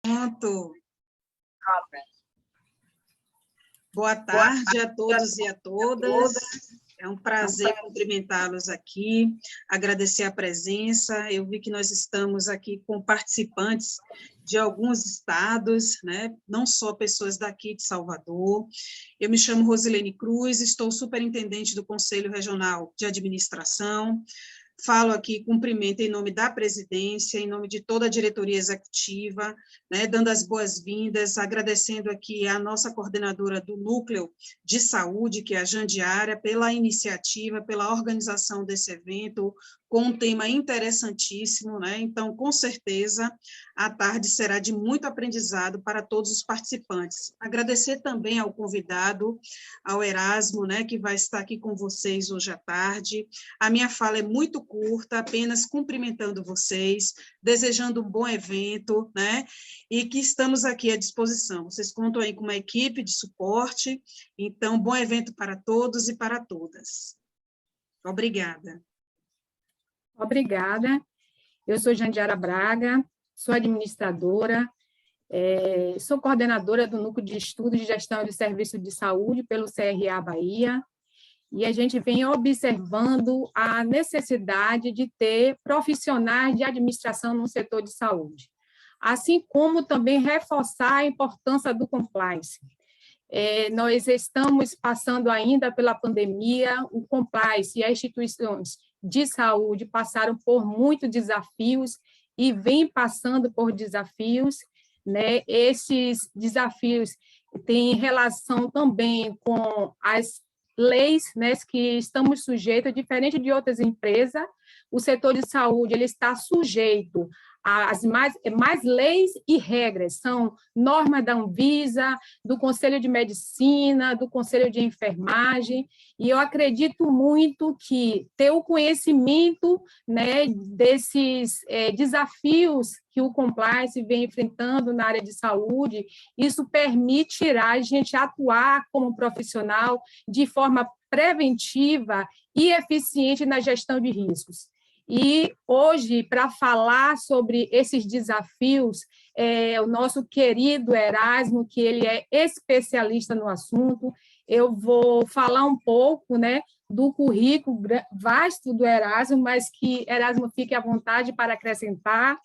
Pronto. Boa tarde a todos e a todas. É um prazer cumprimentá-los aqui, agradecer a presença. Eu vi que nós estamos aqui com participantes de alguns estados, né? Não só pessoas daqui de Salvador. Eu me chamo Rosilene Cruz, estou superintendente do Conselho Regional de Administração. Falo aqui, cumprimento em nome da presidência, em nome de toda a diretoria executiva, né, dando as boas-vindas, agradecendo aqui a nossa coordenadora do Núcleo de Saúde, que é a Jandiara, pela iniciativa, pela organização desse evento, com um tema interessantíssimo, né? Então, com certeza, a tarde será de muito aprendizado para todos os participantes. Agradecer também ao convidado, ao Erasmo, né, que vai estar aqui com vocês hoje à tarde. A minha fala é muito curta, apenas cumprimentando vocês, desejando um bom evento, né, e que estamos aqui à disposição. Vocês contam aí com uma equipe de suporte, então, bom evento para todos e para todas. Obrigada. Obrigada. Eu sou Jandiara Braga, sou administradora, sou coordenadora do Núcleo de Estudos de Gestão de Serviços de Saúde pelo CRA Bahia, e a gente vem observando a necessidade de ter profissionais de administração no setor de saúde, assim como também reforçar a importância do compliance. Nós estamos passando ainda pela pandemia, o compliance e as instituições de saúde passaram por muitos desafios e vêm passando por desafios, né? Esses desafios têm relação também com as leis, né, que estamos sujeitos, diferente de outras empresas, o setor de saúde ele está sujeito às mais leis e regras, são normas da Anvisa, do Conselho de Medicina, do Conselho de Enfermagem, e eu acredito muito que ter o conhecimento, né, desses desafios que o compliance vem enfrentando na área de saúde, isso permitirá a gente atuar como profissional de forma preventiva e eficiente na gestão de riscos. E hoje, para falar sobre esses desafios, o nosso querido Erasmo, que ele é especialista no assunto, eu vou falar um pouco, né, do currículo vasto do Erasmo, mas que Erasmo fique à vontade para acrescentar.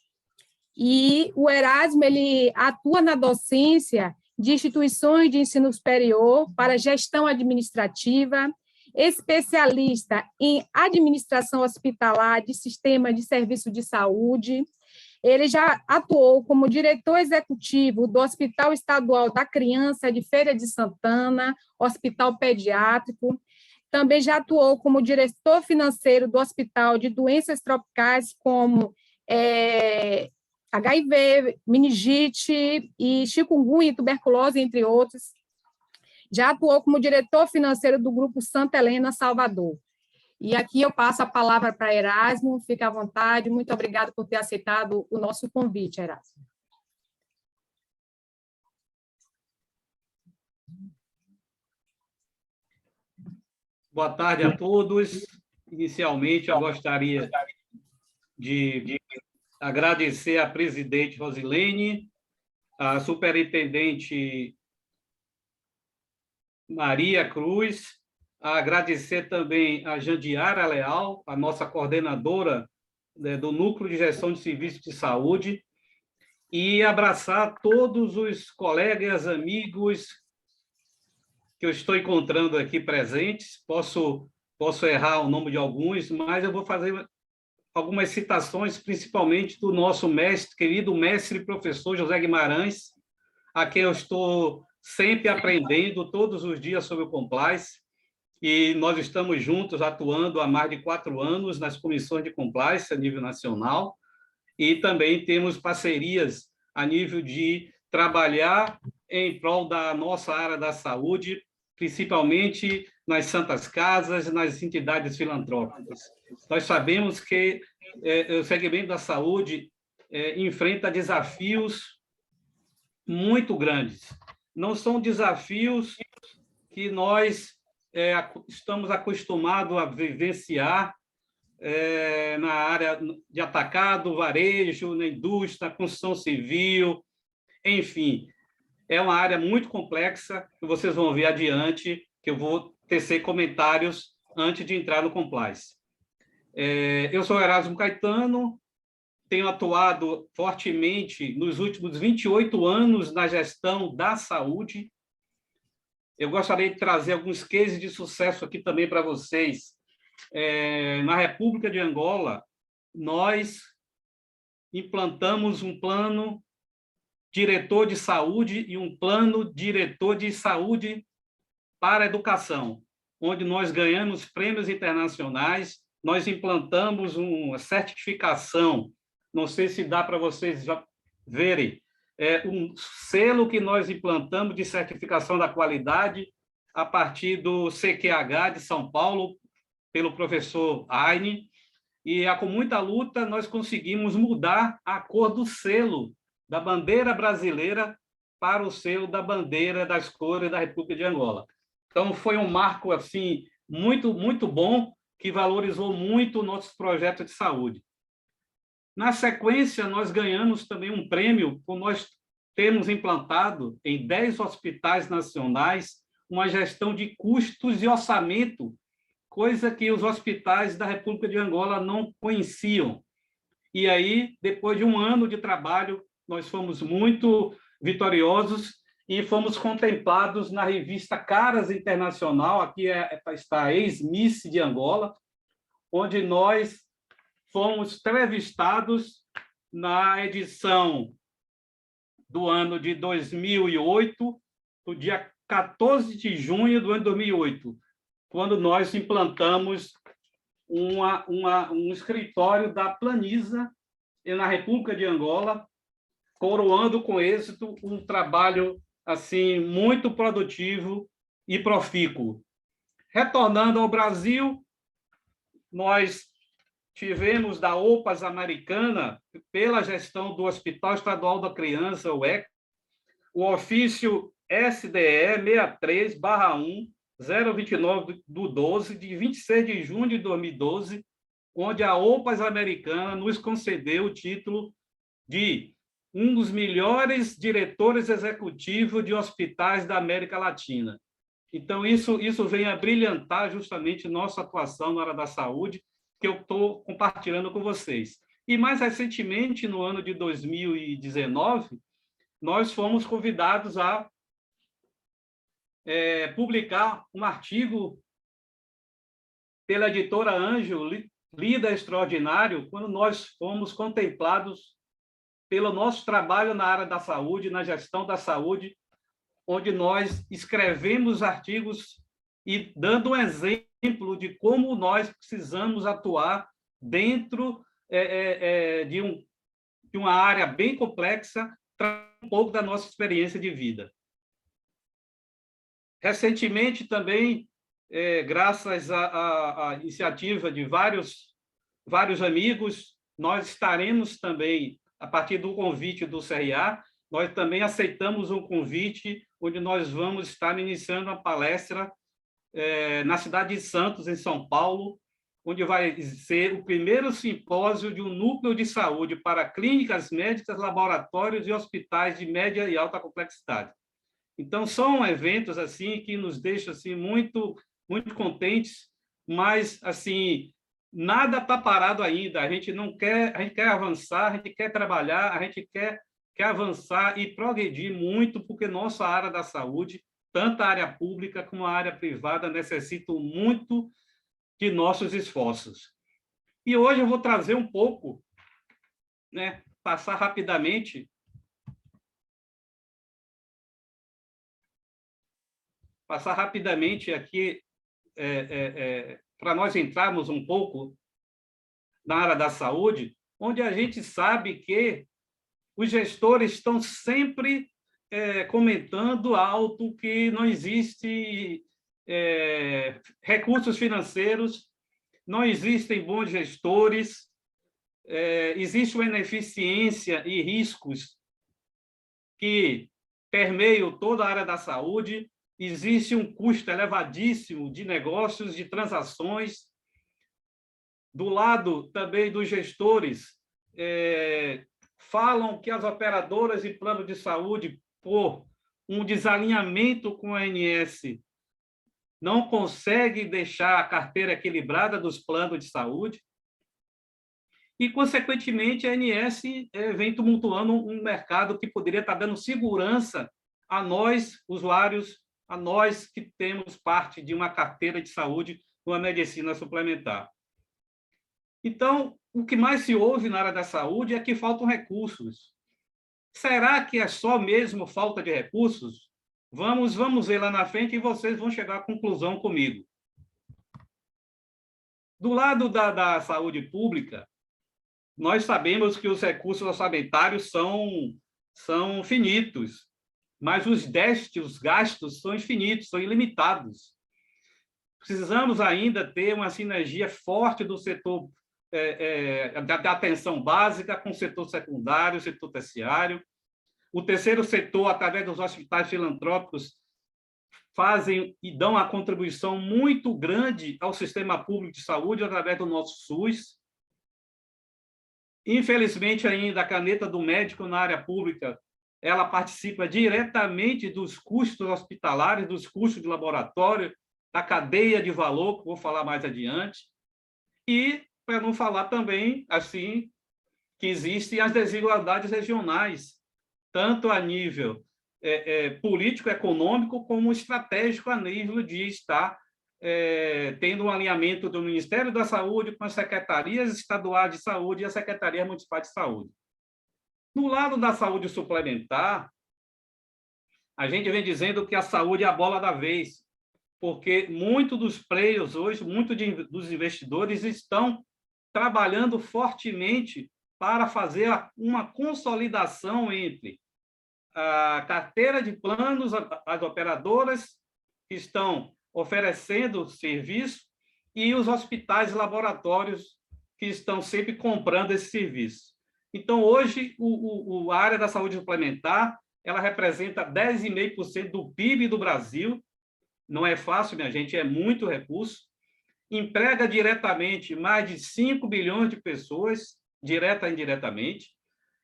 E o Erasmo ele atua na docência de instituições de ensino superior para gestão administrativa, especialista em administração hospitalar de sistema de serviço de saúde. Ele já atuou como diretor executivo do Hospital Estadual da Criança de Feira de Santana, Hospital Pediátrico. Também já atuou como diretor financeiro do Hospital de Doenças Tropicais, como HIV, meningite e chikungunya e tuberculose, entre outros. Já atuou como diretor financeiro do Grupo Santa Helena, Salvador. E aqui eu passo a palavra para Erasmo, fique à vontade, muito obrigada por ter aceitado o nosso convite, Erasmo. Boa tarde a todos. Inicialmente, eu gostaria de agradecer à presidente Rosilene, à superintendente Maria Cruz, agradecer também a Jandiara Leal, a nossa coordenadora, né, do Núcleo de Gestão de Serviços de Saúde, e abraçar todos os colegas, amigos que eu estou encontrando aqui presentes. Posso errar o nome de alguns, mas eu vou fazer algumas citações, principalmente do nosso mestre, querido mestre e professor José Guimarães, a quem eu estou sempre aprendendo todos os dias sobre o compliance, e nós estamos juntos atuando há mais de 4 anos nas comissões de compliance a nível nacional, e também temos parcerias a nível de trabalhar em prol da nossa área da saúde, principalmente nas santas casas, nas entidades filantrópicas. Nós sabemos que o segmento da saúde enfrenta desafios muito grandes. Não são desafios que nós estamos acostumados a vivenciar na área de atacado, varejo, na indústria, na construção civil, enfim, é uma área muito complexa, que vocês vão ver adiante, que eu vou tecer comentários antes de entrar no compliance. Eu sou Erasmo Caetano, tenho atuado fortemente nos últimos 28 anos na gestão da saúde. Eu gostaria de trazer alguns cases de sucesso aqui também para vocês. Na República de Angola, nós implantamos um plano diretor de saúde e um plano diretor de saúde para a educação, onde nós ganhamos prêmios internacionais, nós implantamos uma certificação, não sei se dá para vocês já verem, um selo que nós implantamos de certificação da qualidade a partir do CQH de São Paulo, pelo professor Aine, e com muita luta nós conseguimos mudar a cor do selo da bandeira brasileira para o selo da bandeira das cores da República de Angola. Então, foi um marco assim muito, muito bom, que valorizou muito o nosso projeto de saúde. Na sequência, nós ganhamos também um prêmio, por nós termos implantado em 10 hospitais nacionais uma gestão de custos e orçamento, coisa que os hospitais da República de Angola não conheciam. E aí, depois de um ano de trabalho, nós fomos muito vitoriosos e fomos contemplados na revista Caras Internacional, aqui está a ex-Miss de Angola, onde nós fomos entrevistados na edição do ano de 2008, no dia 14 de junho do ano de 2008, quando nós implantamos um escritório da Planisa na República de Angola, coroando com êxito um trabalho assim muito produtivo e profícuo. Retornando ao Brasil, nós tivemos da OPAS Americana, pela gestão do Hospital Estadual da Criança, o ECA, o ofício SDE 63/1, 029 do 12, de 26 de junho de 2012, onde a OPAS Americana nos concedeu o título de um dos melhores diretores executivos de hospitais da América Latina. Então, isso vem a brilhantar justamente nossa atuação na área da saúde, que eu estou compartilhando com vocês. E, mais recentemente, no ano de 2019, nós fomos convidados a publicar um artigo pela editora Anjo, Líder Extraordinário, quando nós fomos contemplados pelo nosso trabalho na área da saúde, na gestão da saúde, onde nós escrevemos artigos e dando um exemplo de como nós precisamos atuar dentro de uma área bem complexa, um pouco da nossa experiência de vida. Recentemente, também, graças à iniciativa de vários amigos, nós estaremos também, a partir do convite do CRA, nós também aceitamos um convite onde nós vamos estar iniciando uma palestra na cidade de Santos, em São Paulo, onde vai ser o primeiro simpósio de um núcleo de saúde para clínicas médicas, laboratórios e hospitais de média e alta complexidade. Então, são eventos assim que nos deixam assim, muito, muito contentes, mas assim, nada está parado ainda. A gente quer avançar, a gente quer trabalhar, a gente quer avançar e progredir muito, porque nossa área da saúde, tanto a área pública como a área privada, necessitam muito de nossos esforços. E hoje eu vou trazer um pouco, passar rapidamente aqui para nós entrarmos um pouco na área da saúde, onde a gente sabe que os gestores estão sempre comentando alto que não existe recursos financeiros, não existem bons gestores, existe uma ineficiência e riscos que permeiam toda a área da saúde, existe um custo elevadíssimo de negócios, de transações. Do lado também dos gestores, falam que as operadoras de plano de saúde, por um desalinhamento com a ANS, não conseguem deixar a carteira equilibrada dos planos de saúde, e, consequentemente, a ANS vem tumultuando um mercado que poderia estar dando segurança a nós, usuários, a nós que temos parte de uma carteira de saúde com a medicina suplementar. Então, o que mais se ouve na área da saúde é que faltam recursos. Será que é só mesmo falta de recursos? Vamos ver lá na frente e vocês vão chegar à conclusão comigo. Do lado da saúde pública, nós sabemos que os recursos orçamentários são finitos, mas os déficits, os gastos são infinitos, são ilimitados. Precisamos ainda ter uma sinergia forte do setor da atenção básica com o setor secundário, o setor terciário. O terceiro setor, através dos hospitais filantrópicos, fazem e dão uma contribuição muito grande ao sistema público de saúde através do nosso SUS. Infelizmente, ainda, a caneta do médico na área pública, ela participa diretamente dos custos hospitalares, dos custos de laboratório, da cadeia de valor, que vou falar mais adiante. E, para não falar também, assim, que existem as desigualdades regionais, tanto a nível político, econômico, como estratégico a nível de estar tendo um alinhamento do Ministério da Saúde com as secretarias estaduais de saúde e a Secretaria Municipal de Saúde. No lado da saúde suplementar, a gente vem dizendo que a saúde é a bola da vez, porque muitos dos players hoje, muitos dos investidores estão trabalhando fortemente para fazer uma consolidação entre a carteira de planos, as operadoras que estão oferecendo serviço e os hospitais e laboratórios que estão sempre comprando esse serviço. Então, hoje, a área da saúde suplementar, ela representa 10,5% do PIB do Brasil. Não é fácil, minha gente, é muito recurso. Emprega diretamente mais de 5 bilhões de pessoas, direta e indiretamente.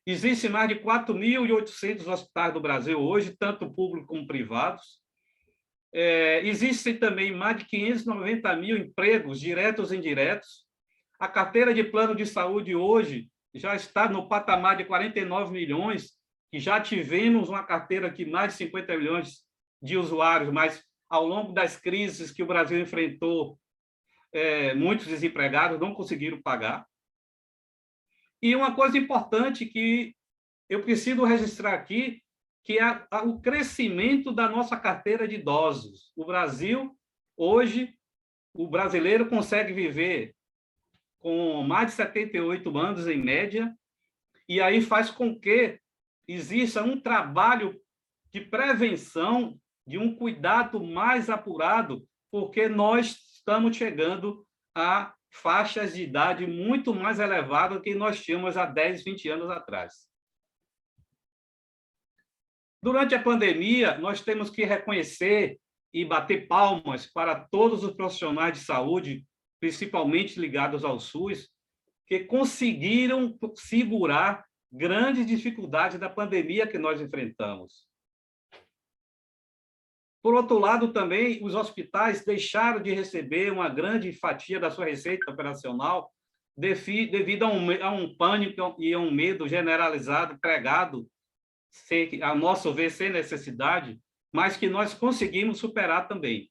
Existem mais de 4.800 hospitais do Brasil hoje, tanto públicos como privados. Existem também mais de 590 mil empregos, diretos e indiretos. A carteira de plano de saúde hoje já está no patamar de 49 milhões, e já tivemos uma carteira de mais de 50 milhões de usuários, mas ao longo das crises que o Brasil enfrentou, muitos desempregados não conseguiram pagar. E uma coisa importante que eu preciso registrar aqui, que é o crescimento da nossa carteira de idosos. O Brasil, hoje, o brasileiro consegue viver com mais de 78 anos, em média, e aí faz com que exista um trabalho de prevenção, de um cuidado mais apurado, porque nós estamos chegando a faixas de idade muito mais elevadas do que nós tínhamos há 10, 20 anos atrás. Durante a pandemia, nós temos que reconhecer e bater palmas para todos os profissionais de saúde, principalmente ligados ao SUS, que conseguiram segurar grandes dificuldades da pandemia que nós enfrentamos. Por outro lado, também, os hospitais deixaram de receber uma grande fatia da sua receita operacional devido a um pânico e a um medo generalizado, pregado, a nosso ver, sem necessidade, mas que nós conseguimos superar também.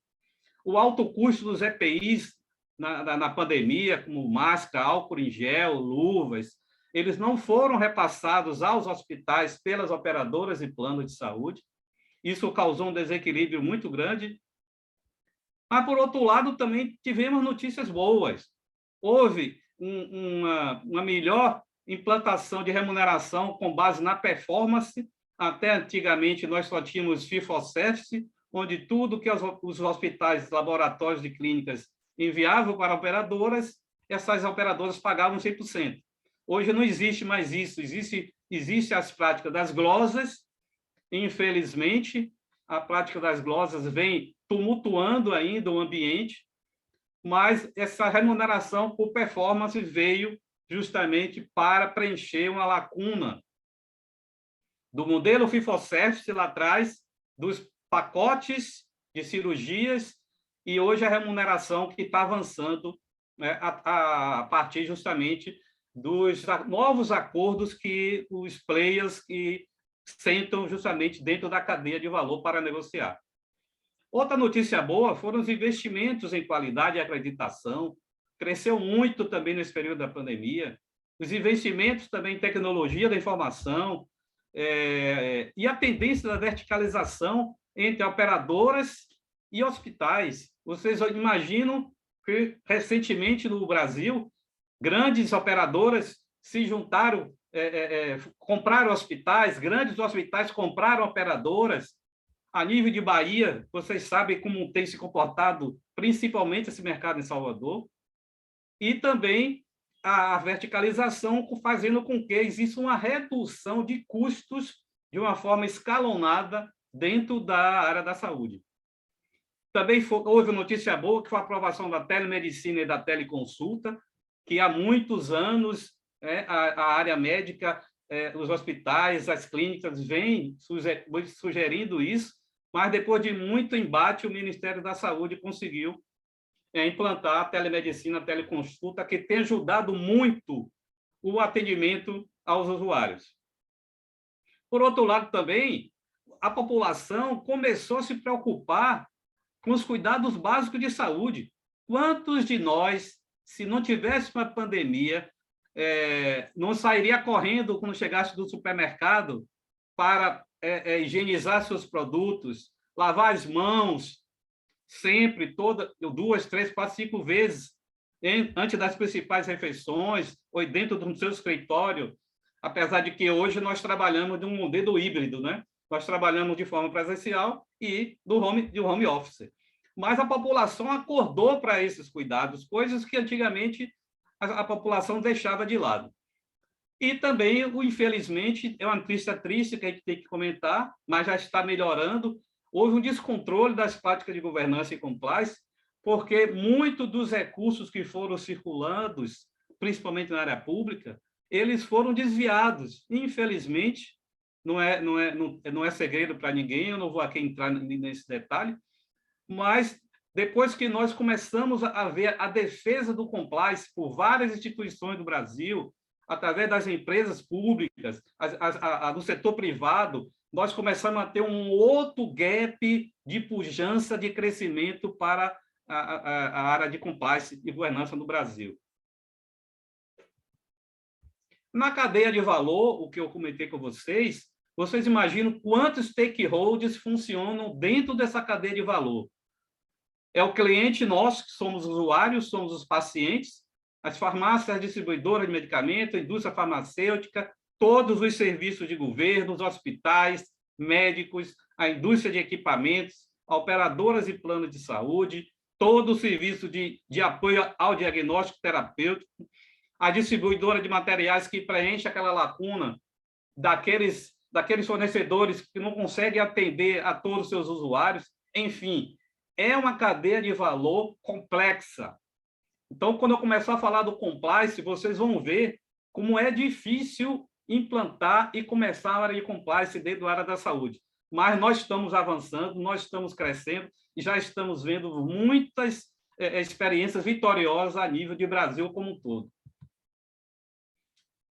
O alto custo dos EPIs na pandemia, como máscara, álcool em gel, luvas, eles não foram repassados aos hospitais pelas operadoras de plano de saúde. Isso causou um desequilíbrio muito grande. Mas, por outro lado, também tivemos notícias boas. Houve uma melhor implantação de remuneração com base na performance. Até antigamente, nós só tínhamos fee-for-service, onde tudo que os hospitais, laboratórios de clínicas enviavam para operadoras, essas operadoras pagavam 100%. Hoje não existe mais isso. Existe as práticas das glosas. Infelizmente, a prática das glosas vem tumultuando ainda o ambiente, mas essa remuneração por performance veio justamente para preencher uma lacuna do modelo fee-for-service lá atrás, dos pacotes de cirurgias, e hoje a remuneração que está avançando, né, a partir justamente dos novos acordos que os players que sentam justamente dentro da cadeia de valor para negociar. Outra notícia boa foram os investimentos em qualidade e acreditação, cresceu muito também nesse período da pandemia, os investimentos também em tecnologia da informação, e a tendência da verticalização entre operadoras e hospitais. Vocês imaginam que, recentemente, no Brasil, grandes operadoras se juntaram, compraram hospitais, grandes hospitais compraram operadoras. A nível de Bahia, vocês sabem como tem se comportado, principalmente esse mercado em Salvador, e também a verticalização fazendo com que exista uma redução de custos de uma forma escalonada dentro da área da saúde. Também houve notícia boa, que foi a aprovação da telemedicina e da teleconsulta, que há muitos anos a área médica, os hospitais, as clínicas vêm sugerindo isso, mas depois de muito embate, o Ministério da Saúde conseguiu implantar a telemedicina, a teleconsulta, que tem ajudado muito o atendimento aos usuários. Por outro lado, também, a população começou a se preocupar com os cuidados básicos de saúde. Quantos de nós, se não tivesse uma pandemia, não sairia correndo quando chegasse do supermercado para higienizar seus produtos, lavar as mãos, sempre, 2, 3, 4, 5 vezes, antes das principais refeições, ou dentro do seu escritório, apesar de que hoje nós trabalhamos de um modelo híbrido, né? Nós trabalhamos de forma presencial e de home office. Mas a população acordou para esses cuidados, coisas que antigamente a população deixava de lado. E também, infelizmente, é uma notícia triste que a gente tem que comentar, mas já está melhorando. Houve um descontrole das práticas de governança e compliance, porque muito dos recursos que foram circulando, principalmente na área pública, eles foram desviados. Infelizmente, não é segredo para ninguém, eu não vou aqui entrar nesse detalhe, mas depois que nós começamos a ver a defesa do compliance por várias instituições do Brasil, através das empresas públicas, do setor privado, nós começamos a ter um outro gap de pujança de crescimento para a área de compliance e governança no Brasil. Na cadeia de valor, o que eu comentei com vocês imaginam quantos stakeholders funcionam dentro dessa cadeia de valor. É o cliente nosso, que somos usuários, somos os pacientes, as farmácias, as distribuidoras de medicamentos, a indústria farmacêutica, todos os serviços de governo, os hospitais, médicos, a indústria de equipamentos, operadoras e planos de saúde, todo o serviço de apoio ao diagnóstico terapêutico, a distribuidora de materiais que preenche aquela lacuna daqueles fornecedores que não conseguem atender a todos os seus usuários. Enfim, é uma cadeia de valor complexa. Então, quando eu começar a falar do compliance, vocês vão ver como é difícil implantar e começar a área de compliance dentro da área da saúde. Mas nós estamos avançando, nós estamos crescendo e já estamos vendo muitas experiências vitoriosas a nível de Brasil como um todo.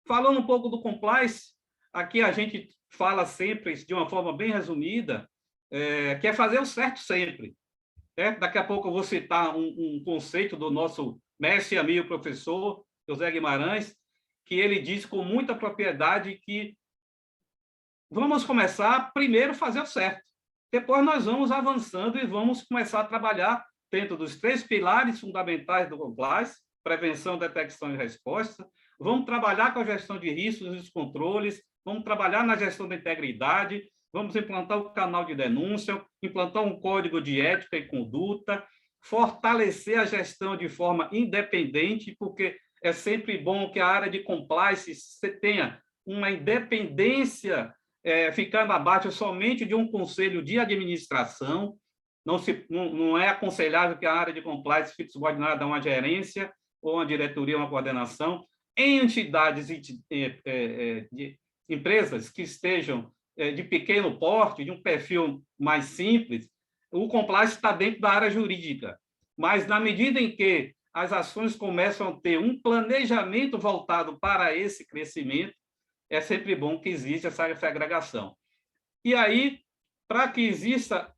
Falando um pouco do compliance, aqui a gente fala sempre, de uma forma bem resumida, que é fazer o certo sempre. Daqui a pouco eu vou citar um conceito do nosso mestre e amigo professor José Guimarães, que ele diz com muita propriedade que vamos começar primeiro a fazer o certo. Depois nós vamos avançando e vamos começar a trabalhar dentro dos 3 pilares fundamentais do compliance: prevenção, detecção e resposta. Vamos trabalhar com a gestão de riscos e os controles, vamos trabalhar na gestão da integridade, vamos implantar o canal de denúncia, implantar um código de ética e conduta, fortalecer a gestão de forma independente, porque é sempre bom que a área de compliance tenha uma independência, ficando abaixo somente de um conselho de administração. Não é aconselhável que a área de compliance fique subordinada a uma gerência, ou uma diretoria, uma coordenação. Em entidades de empresas que estejam de pequeno porte, de um perfil mais simples, o compliance está dentro da área jurídica. Mas, na medida em que as ações começam a ter um planejamento voltado para esse crescimento, é sempre bom que exista essa agregação. E aí, para que exista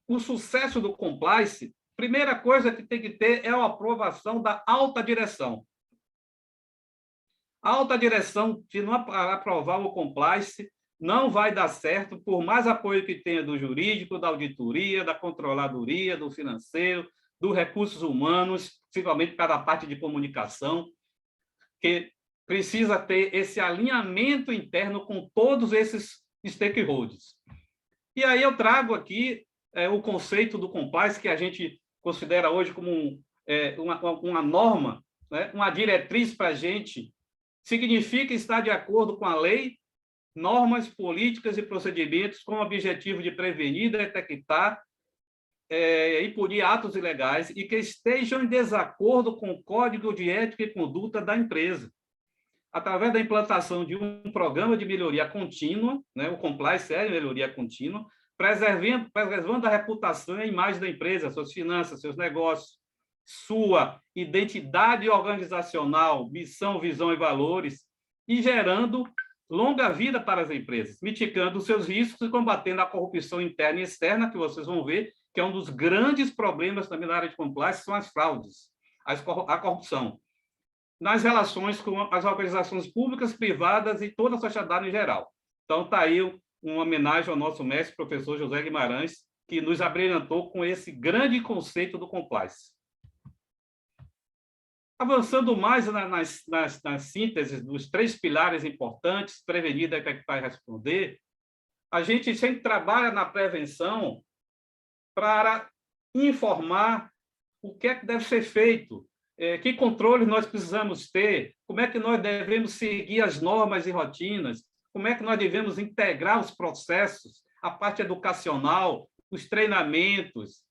o sucesso do compliance, primeira coisa que tem que ter é a aprovação da alta direção. A alta direção, se não aprovar o compliance, não vai dar certo, por mais apoio que tenha do jurídico, da auditoria, da controladoria, do financeiro, dos recursos humanos, principalmente para a parte de comunicação, que precisa ter esse alinhamento interno com todos esses stakeholders. E aí eu trago aqui o conceito do compliance, que a gente considera hoje como uma norma, né? Uma diretriz para a gente, significa estar de acordo com a lei, normas, políticas e procedimentos com o objetivo de prevenir, detectar e punir atos ilegais e que estejam em desacordo com o Código de Ética e Conduta da empresa, através da implantação de um programa de melhoria contínua, né? O compliance é melhoria contínua, preservando a reputação e a imagem da empresa, suas finanças, seus negócios, sua identidade organizacional, missão, visão e valores, e gerando longa vida para as empresas, mitigando os seus riscos e combatendo a corrupção interna e externa, que vocês vão ver que é um dos grandes problemas também na área de compliance, são as fraudes, a corrupção, nas relações com as organizações públicas, privadas e toda a sociedade em geral. Então, está aí uma homenagem ao nosso mestre, professor José Guimarães, que nos abrilhantou com esse grande conceito do compliance. Avançando mais nas sínteses dos 3 pilares importantes, prevenir, detectar e responder, a gente sempre trabalha na prevenção para informar o que é que deve ser feito, que controles nós precisamos ter, como é que nós devemos seguir as normas e rotinas, como é que nós devemos integrar os processos, a parte educacional, os treinamentos,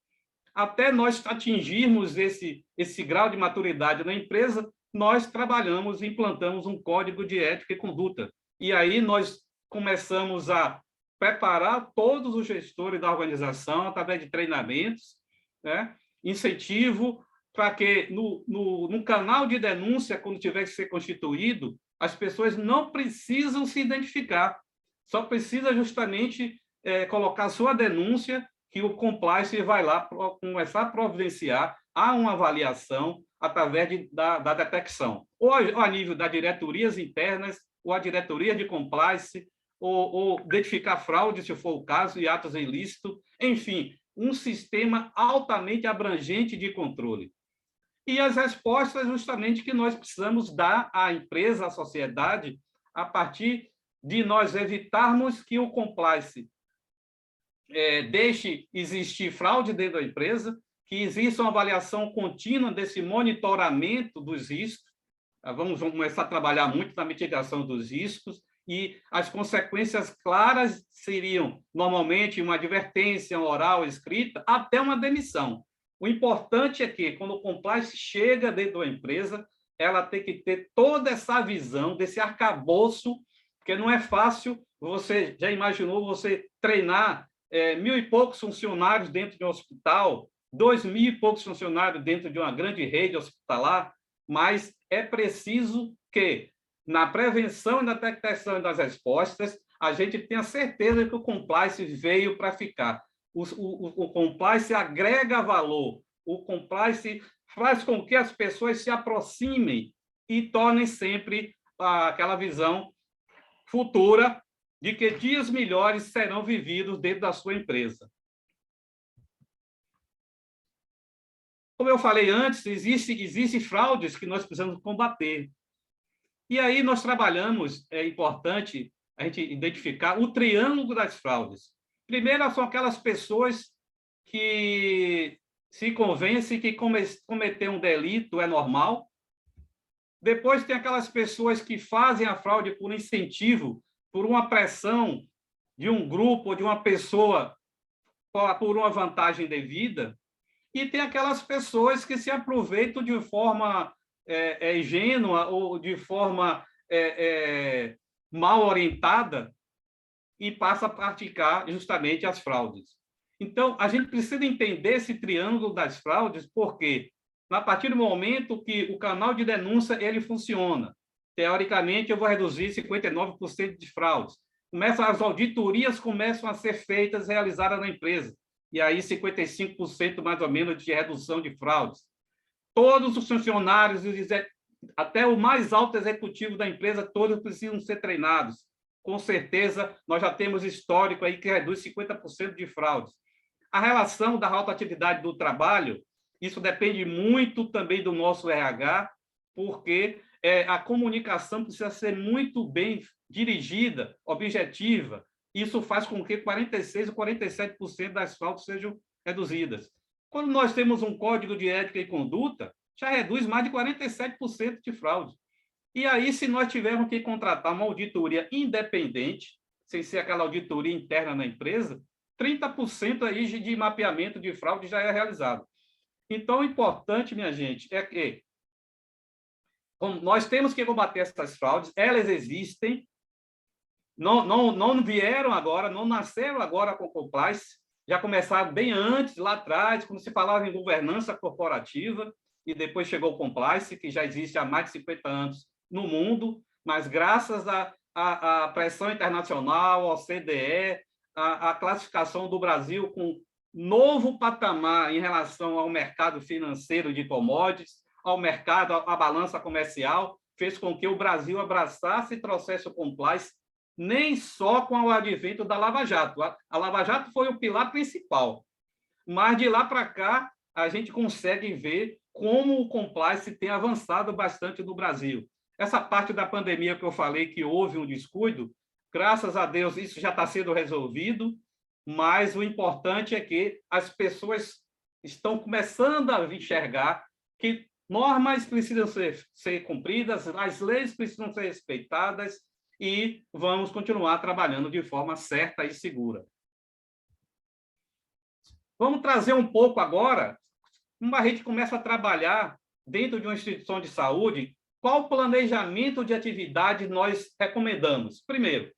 até nós atingirmos esse grau de maturidade na empresa, nós trabalhamos e implantamos um código de ética e conduta. E aí nós começamos a preparar todos os gestores da organização através de treinamentos, né? Incentivo para que no canal de denúncia, quando tiver que ser constituído, as pessoas não precisam se identificar, só precisa justamente colocar sua denúncia, que o compliance vai lá começar a providenciar a uma avaliação através da detecção, ou a nível das diretorias internas, ou a diretoria de compliance, ou identificar fraude, se for o caso, e atos ilícitos, enfim, um sistema altamente abrangente de controle. E as respostas, justamente, que nós precisamos dar à empresa, à sociedade, a partir de nós evitarmos que o compliance deixe existir fraude dentro da empresa, que exista uma avaliação contínua desse monitoramento dos riscos. Vamos começar a trabalhar muito na mitigação dos riscos, e as consequências claras seriam, normalmente, uma advertência oral, escrita, até uma demissão. O importante é que, quando o compliance chega dentro da empresa, ela tem que ter toda essa visão desse arcabouço, porque não é fácil. Você já imaginou você treinar 1.000 e poucos funcionários dentro de um hospital, 2.000 e poucos funcionários dentro de uma grande rede hospitalar, mas é preciso que, na prevenção e na detecção das respostas, a gente tenha certeza que o compliance veio para ficar. O compliance agrega valor, o compliance faz com que as pessoas se aproximem e tornem sempre aquela visão futura de que dias melhores serão vividos dentro da sua empresa. Como eu falei antes, existem fraudes que nós precisamos combater. E aí nós trabalhamos, é importante a gente identificar o triângulo das fraudes. Primeiro, são aquelas pessoas que se convencem que cometer um delito é normal. Depois, tem aquelas pessoas que fazem a fraude por incentivo, por uma pressão de um grupo ou de uma pessoa, por uma vantagem devida. E tem aquelas pessoas que se aproveitam de forma ingênua ou de forma mal orientada e passa a praticar justamente as fraudes. Então, a gente precisa entender esse triângulo das fraudes, porque a partir do momento que o canal de denúncia ele funciona, teoricamente, eu vou reduzir 59% de fraudes. As auditorias começam a ser feitas, realizadas na empresa, e aí 55% mais ou menos de redução de fraudes. Todos os funcionários, até o mais alto executivo da empresa, todos precisam ser treinados. Com certeza, nós já temos histórico aí que reduz 50% de fraudes. A relação da rotatividade do trabalho, isso depende muito também do nosso RH, porque a comunicação precisa ser muito bem dirigida, objetiva. Isso faz com que 46% ou 47% das fraudes sejam reduzidas. Quando nós temos um código de ética e conduta, já reduz mais de 47% de fraude. E aí, se nós tivermos que contratar uma auditoria independente, sem ser aquela auditoria interna na empresa, 30% aí de mapeamento de fraude já é realizado. Então, o importante, minha gente, é que nós temos que combater essas fraudes, elas existem, não vieram agora, não nasceram agora com compliance, já começaram bem antes, lá atrás, quando se falava em governança corporativa, e depois chegou o compliance, que já existe há mais de 50 anos no mundo, mas graças à pressão internacional, ao CDE, a classificação do Brasil com novo patamar em relação ao mercado financeiro de commodities, ao mercado, à balança comercial, fez com que o Brasil abraçasse e trouxesse o compliance, nem só com o advento da Lava Jato. A Lava Jato foi o pilar principal, mas de lá para cá a gente consegue ver como o compliance tem avançado bastante no Brasil. Essa parte da pandemia que eu falei que houve um descuido, graças a Deus isso já está sendo resolvido, mas o importante é que as pessoas estão começando a enxergar que normas precisam ser cumpridas, as leis precisam ser respeitadas e vamos continuar trabalhando de forma certa e segura. Vamos trazer um pouco agora, como a gente começa a trabalhar dentro de uma instituição de saúde, qual planejamento de atividade nós recomendamos? Primeiro,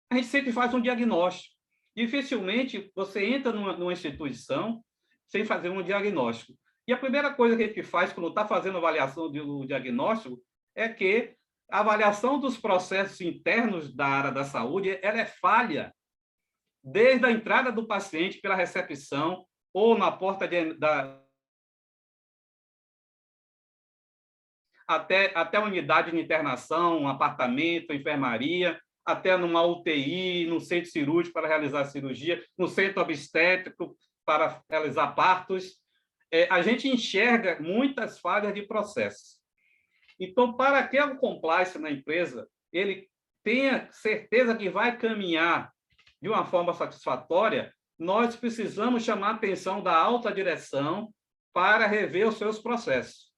a gente sempre faz um diagnóstico. Dificilmente você entra numa instituição sem fazer um diagnóstico. E a primeira coisa que a gente faz quando está fazendo avaliação do diagnóstico é que a avaliação dos processos internos da área da saúde ela é falha, desde a entrada do paciente pela recepção ou na porta até a unidade de internação, um apartamento, enfermaria, até numa UTI, no centro cirúrgico para realizar a cirurgia, no centro obstétrico para realizar partos. A gente enxerga muitas falhas de processos. Então, para que o compliance na empresa ele tenha certeza que vai caminhar de uma forma satisfatória, nós precisamos chamar a atenção da alta direção para rever os seus processos.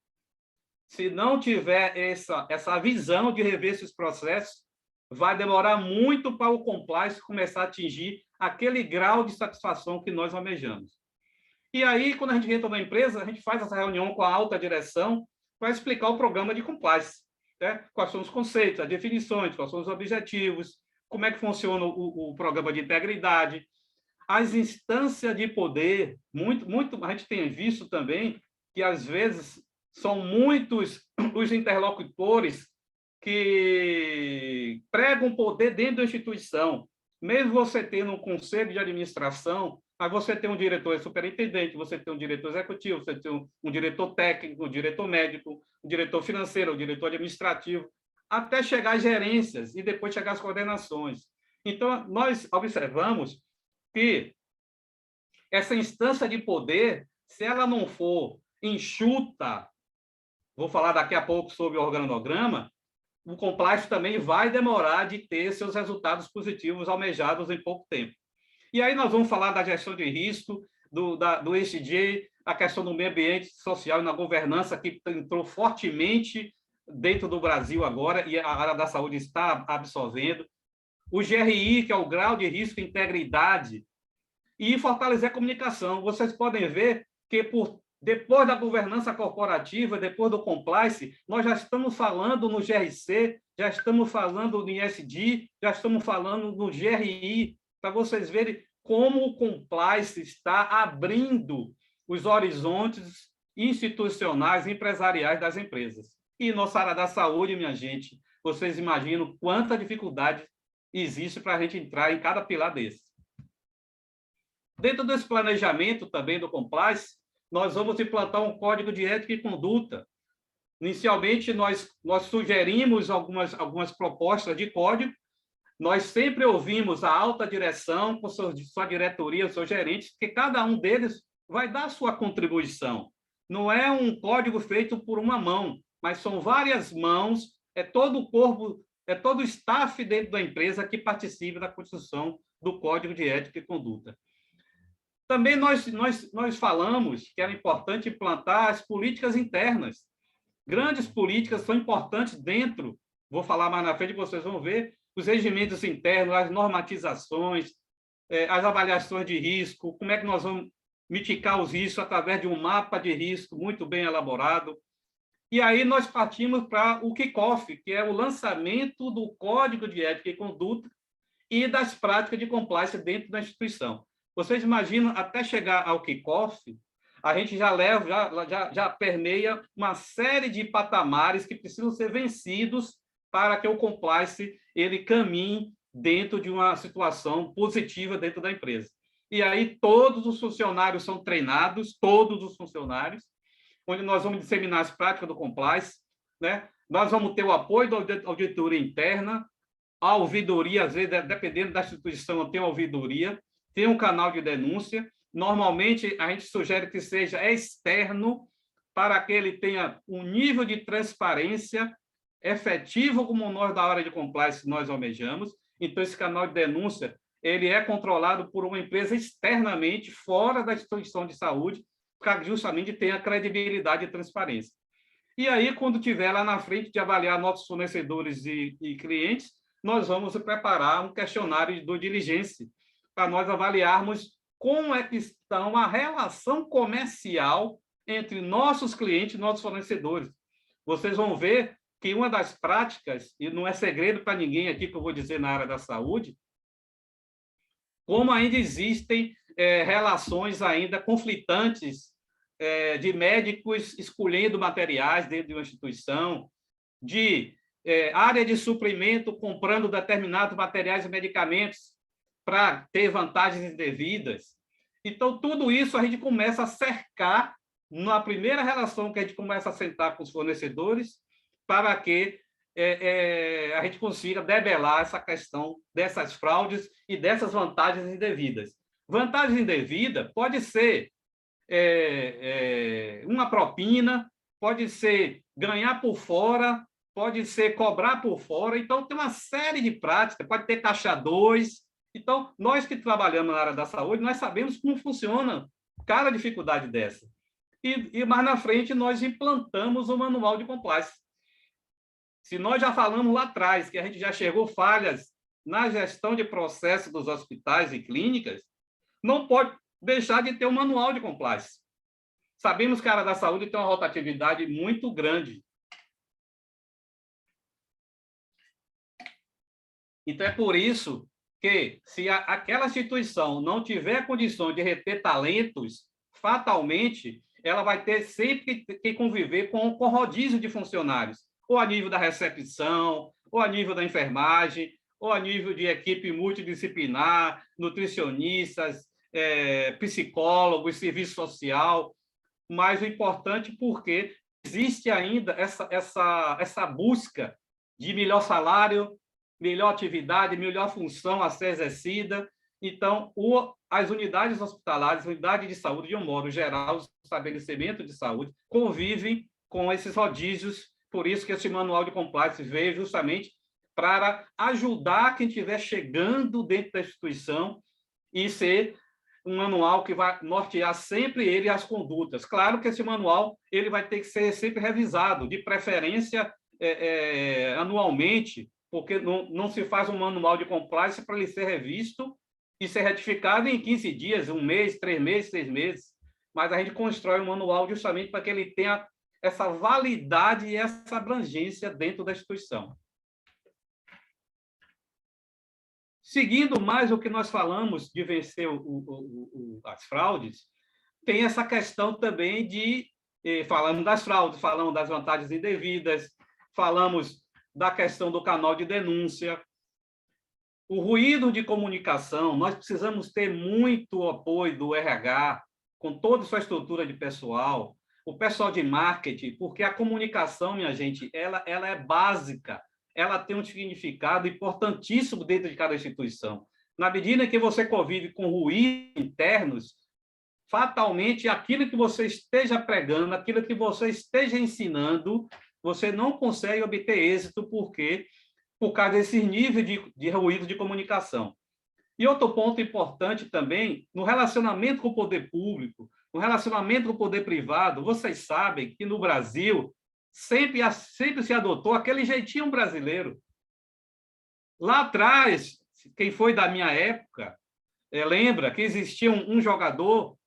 Se não tiver essa visão de rever esses processos, vai demorar muito para o compliance começar a atingir aquele grau de satisfação que nós almejamos. E aí, quando a gente entra na empresa, a gente faz essa reunião com a alta direção para explicar o programa de compliance, né? Quais são os conceitos, as definições, quais são os objetivos, como é que funciona o programa de integridade. As instâncias de poder, a gente tem visto também que, às vezes, são muitos os interlocutores que pregam poder dentro da instituição. Mesmo você tendo um conselho de administração, mas você tem um diretor superintendente, você tem um diretor executivo, você tem um diretor técnico, um diretor médico, um diretor financeiro, um diretor administrativo, até chegar às gerências e depois chegar às coordenações. Então, nós observamos que essa instância de poder, se ela não for enxuta, vou falar daqui a pouco sobre o organograma, o compliance também vai demorar de ter seus resultados positivos almejados em pouco tempo. E aí nós vamos falar da gestão de risco, do ESG, a questão do meio ambiente social e na governança, que entrou fortemente dentro do Brasil agora, e a área da saúde está absorvendo. O GRI, que é o grau de risco e integridade, e fortalecer a comunicação. Vocês podem ver que por Depois da governança corporativa, depois do compliance, nós já estamos falando no GRC, já estamos falando no ISD, já estamos falando no GRI, para vocês verem como o compliance está abrindo os horizontes institucionais e empresariais das empresas. E nossa área da saúde, minha gente, vocês imaginam quanta dificuldade existe para a gente entrar em cada pilar desse. Dentro desse planejamento também do compliance, nós vamos implantar um código de ética e conduta. Inicialmente, nós sugerimos algumas propostas de código. Nós sempre ouvimos a alta direção, com sua diretoria, seus gerentes, que cada um deles vai dar sua contribuição. Não é um código feito por uma mão, mas são várias mãos, é todo o corpo, é todo o staff dentro da empresa que participa da construção do código de ética e conduta. Também nós falamos que era importante implantar as políticas internas. Grandes políticas são importantes dentro, vou falar mais na frente, vocês vão ver, os regimentos internos, as normatizações, as avaliações de risco, como é que nós vamos mitigar os riscos através de um mapa de risco muito bem elaborado. E aí nós partimos para o kick-off, que é o lançamento do Código de Ética e Conduta e das práticas de compliance dentro da instituição. Vocês imaginam, até chegar ao kick-off, a gente já permeia uma série de patamares que precisam ser vencidos para que o compliance ele caminhe dentro de uma situação positiva dentro da empresa. E aí todos os funcionários são treinados, todos os funcionários, onde nós vamos disseminar as práticas do compliance, né? Nós vamos ter o apoio da auditoria interna, a ouvidoria, às vezes, dependendo da instituição, tem uma ouvidoria, tem um canal de denúncia. Normalmente, a gente sugere que seja externo, para que ele tenha um nível de transparência efetivo, como nós, da área de compliance, nós almejamos. Então, esse canal de denúncia ele é controlado por uma empresa externamente, fora da instituição de saúde, para justamente ter a credibilidade e transparência. E aí, quando tiver lá na frente de avaliar nossos fornecedores e clientes, nós vamos preparar um questionário de due diligence, para nós avaliarmos como é que estão a relação comercial entre nossos clientes e nossos fornecedores. Vocês vão ver que uma das práticas, e não é segredo para ninguém aqui que eu vou dizer na área da saúde, como ainda existem relações ainda conflitantes de médicos escolhendo materiais dentro de uma instituição, de área de suprimento comprando determinados materiais e medicamentos para ter vantagens indevidas. Então, tudo isso a gente começa a cercar na primeira relação que a gente começa a sentar com os fornecedores para que a gente consiga debelar essa questão dessas fraudes e dessas vantagens indevidas. Vantagem indevida pode ser uma propina, pode ser ganhar por fora, pode ser cobrar por fora. Então, tem uma série de práticas, pode ter caixa 2. Então, nós que trabalhamos na área da saúde, nós sabemos como funciona cada dificuldade dessa. E mais na frente, nós implantamos o manual de compliance. Se nós já falamos lá atrás que a gente já chegou falhas na gestão de processos dos hospitais e clínicas, não pode deixar de ter um manual de compliance. Sabemos que a área da saúde tem uma rotatividade muito grande. Então, é por isso que, se aquela instituição não tiver condição de reter talentos, fatalmente, ela vai ter sempre que conviver com rodízio de funcionários, ou a nível da recepção, ou a nível da enfermagem, ou a nível de equipe multidisciplinar, nutricionistas, psicólogos, serviço social. Mas o importante porque existe ainda essa busca de melhor salário, melhor atividade, melhor função a ser exercida. Então, as unidades hospitalares, unidades de saúde, de um modo geral, os estabelecimentos de saúde, convivem com esses rodízios. Por isso que esse manual de compliance veio justamente para ajudar quem estiver chegando dentro da instituição e ser um manual que vai nortear sempre ele as condutas. Claro que esse manual ele vai ter que ser sempre revisado, de preferência anualmente, porque não se faz um manual de compliance para ele ser revisto e ser retificado em 15 dias, 1 mês, 3 meses, 6 meses. mas a gente constrói um manual justamente para que ele tenha essa validade e essa abrangência dentro da instituição. Seguindo mais o que nós falamos de vencer as fraudes, tem essa questão também de, falamos das fraudes, falamos das vantagens indevidas, falamos da questão do canal de denúncia. O ruído de comunicação, nós precisamos ter muito apoio do RH, com toda a sua estrutura de pessoal, o pessoal de marketing, porque a comunicação, minha gente, ela é básica, ela tem um significado importantíssimo dentro de cada instituição. Na medida que você convive com ruídos internos, fatalmente, aquilo que você esteja pregando, aquilo que você esteja ensinando, você não consegue obter êxito, porque por causa desse nível de ruído de comunicação. E outro ponto importante também, no relacionamento com o poder público, no relacionamento com o poder privado, vocês sabem que no Brasil sempre se adotou aquele jeitinho brasileiro. Lá atrás, quem foi da minha época, lembra que existia um jogador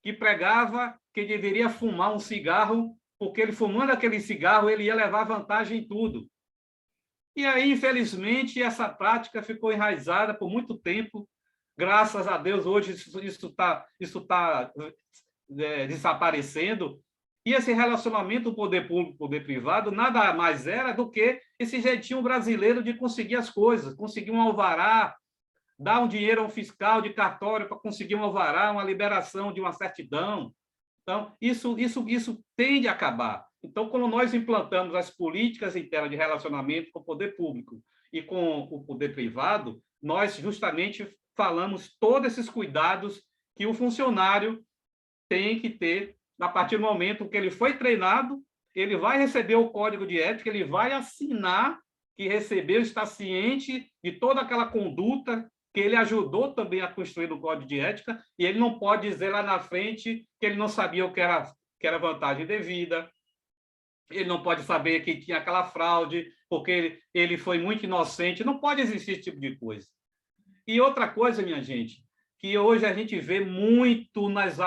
que pregava que deveria fumar um cigarro, porque ele fumando aquele cigarro, ele ia levar vantagem em tudo. E aí, infelizmente, essa prática ficou enraizada por muito tempo. Graças a Deus, hoje isso tá desaparecendo. E esse relacionamento poder público, poder privado, nada mais era do que esse jeitinho brasileiro de conseguir as coisas, conseguir um alvará, dar um dinheiro a um fiscal de cartório para conseguir um alvará, uma liberação de uma certidão. Então, isso tende a acabar. Então, quando nós implantamos as políticas internas de relacionamento com o poder público e com o poder privado, nós justamente falamos todos esses cuidados que o funcionário tem que ter a partir do momento que ele foi treinado, ele vai receber o código de ética, ele vai assinar que recebeu, está ciente de toda aquela conduta que ele ajudou também a construir no código de ética, e ele não pode dizer lá na frente que ele não sabia o que era vantagem devida, ele não pode saber que tinha aquela fraude, porque ele foi muito inocente. Não pode existir esse tipo de coisa. E outra coisa, minha gente, que hoje a gente vê muito nas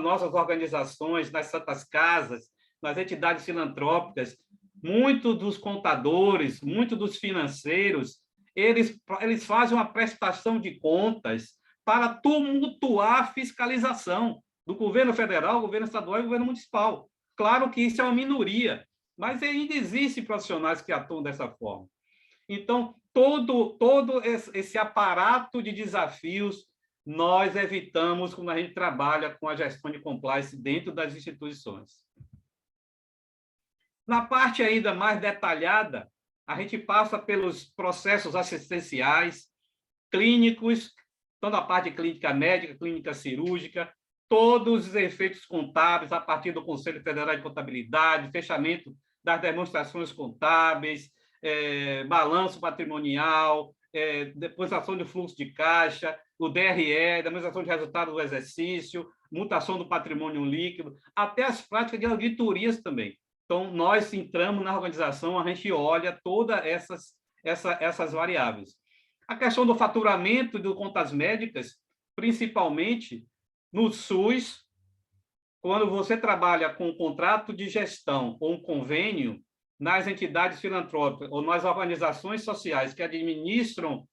nossas organizações, nas santas casas, nas entidades filantrópicas, muito dos contadores, muito dos financeiros, eles fazem uma prestação de contas para tumultuar a fiscalização do governo federal, governo estadual e governo municipal. Claro que isso é uma minoria, mas ainda existem profissionais que atuam dessa forma. Então, todo esse aparato de desafios nós evitamos quando a gente trabalha com a gestão de compliance dentro das instituições. Na parte ainda mais detalhada, a gente passa pelos processos assistenciais, clínicos, tanto a parte de clínica médica, clínica cirúrgica, todos os efeitos contábeis a partir do Conselho Federal de Contabilidade, fechamento das demonstrações contábeis, balanço patrimonial, demonstração de fluxo de caixa, o DRE, demonstração de resultado do exercício, mutação do patrimônio líquido, até as práticas de auditorias também. Então, nós entramos na organização, a gente olha todas essas variáveis. A questão do faturamento de contas médicas, principalmente no SUS, quando você trabalha com um contrato de gestão ou um convênio nas entidades filantrópicas ou nas organizações sociais que administram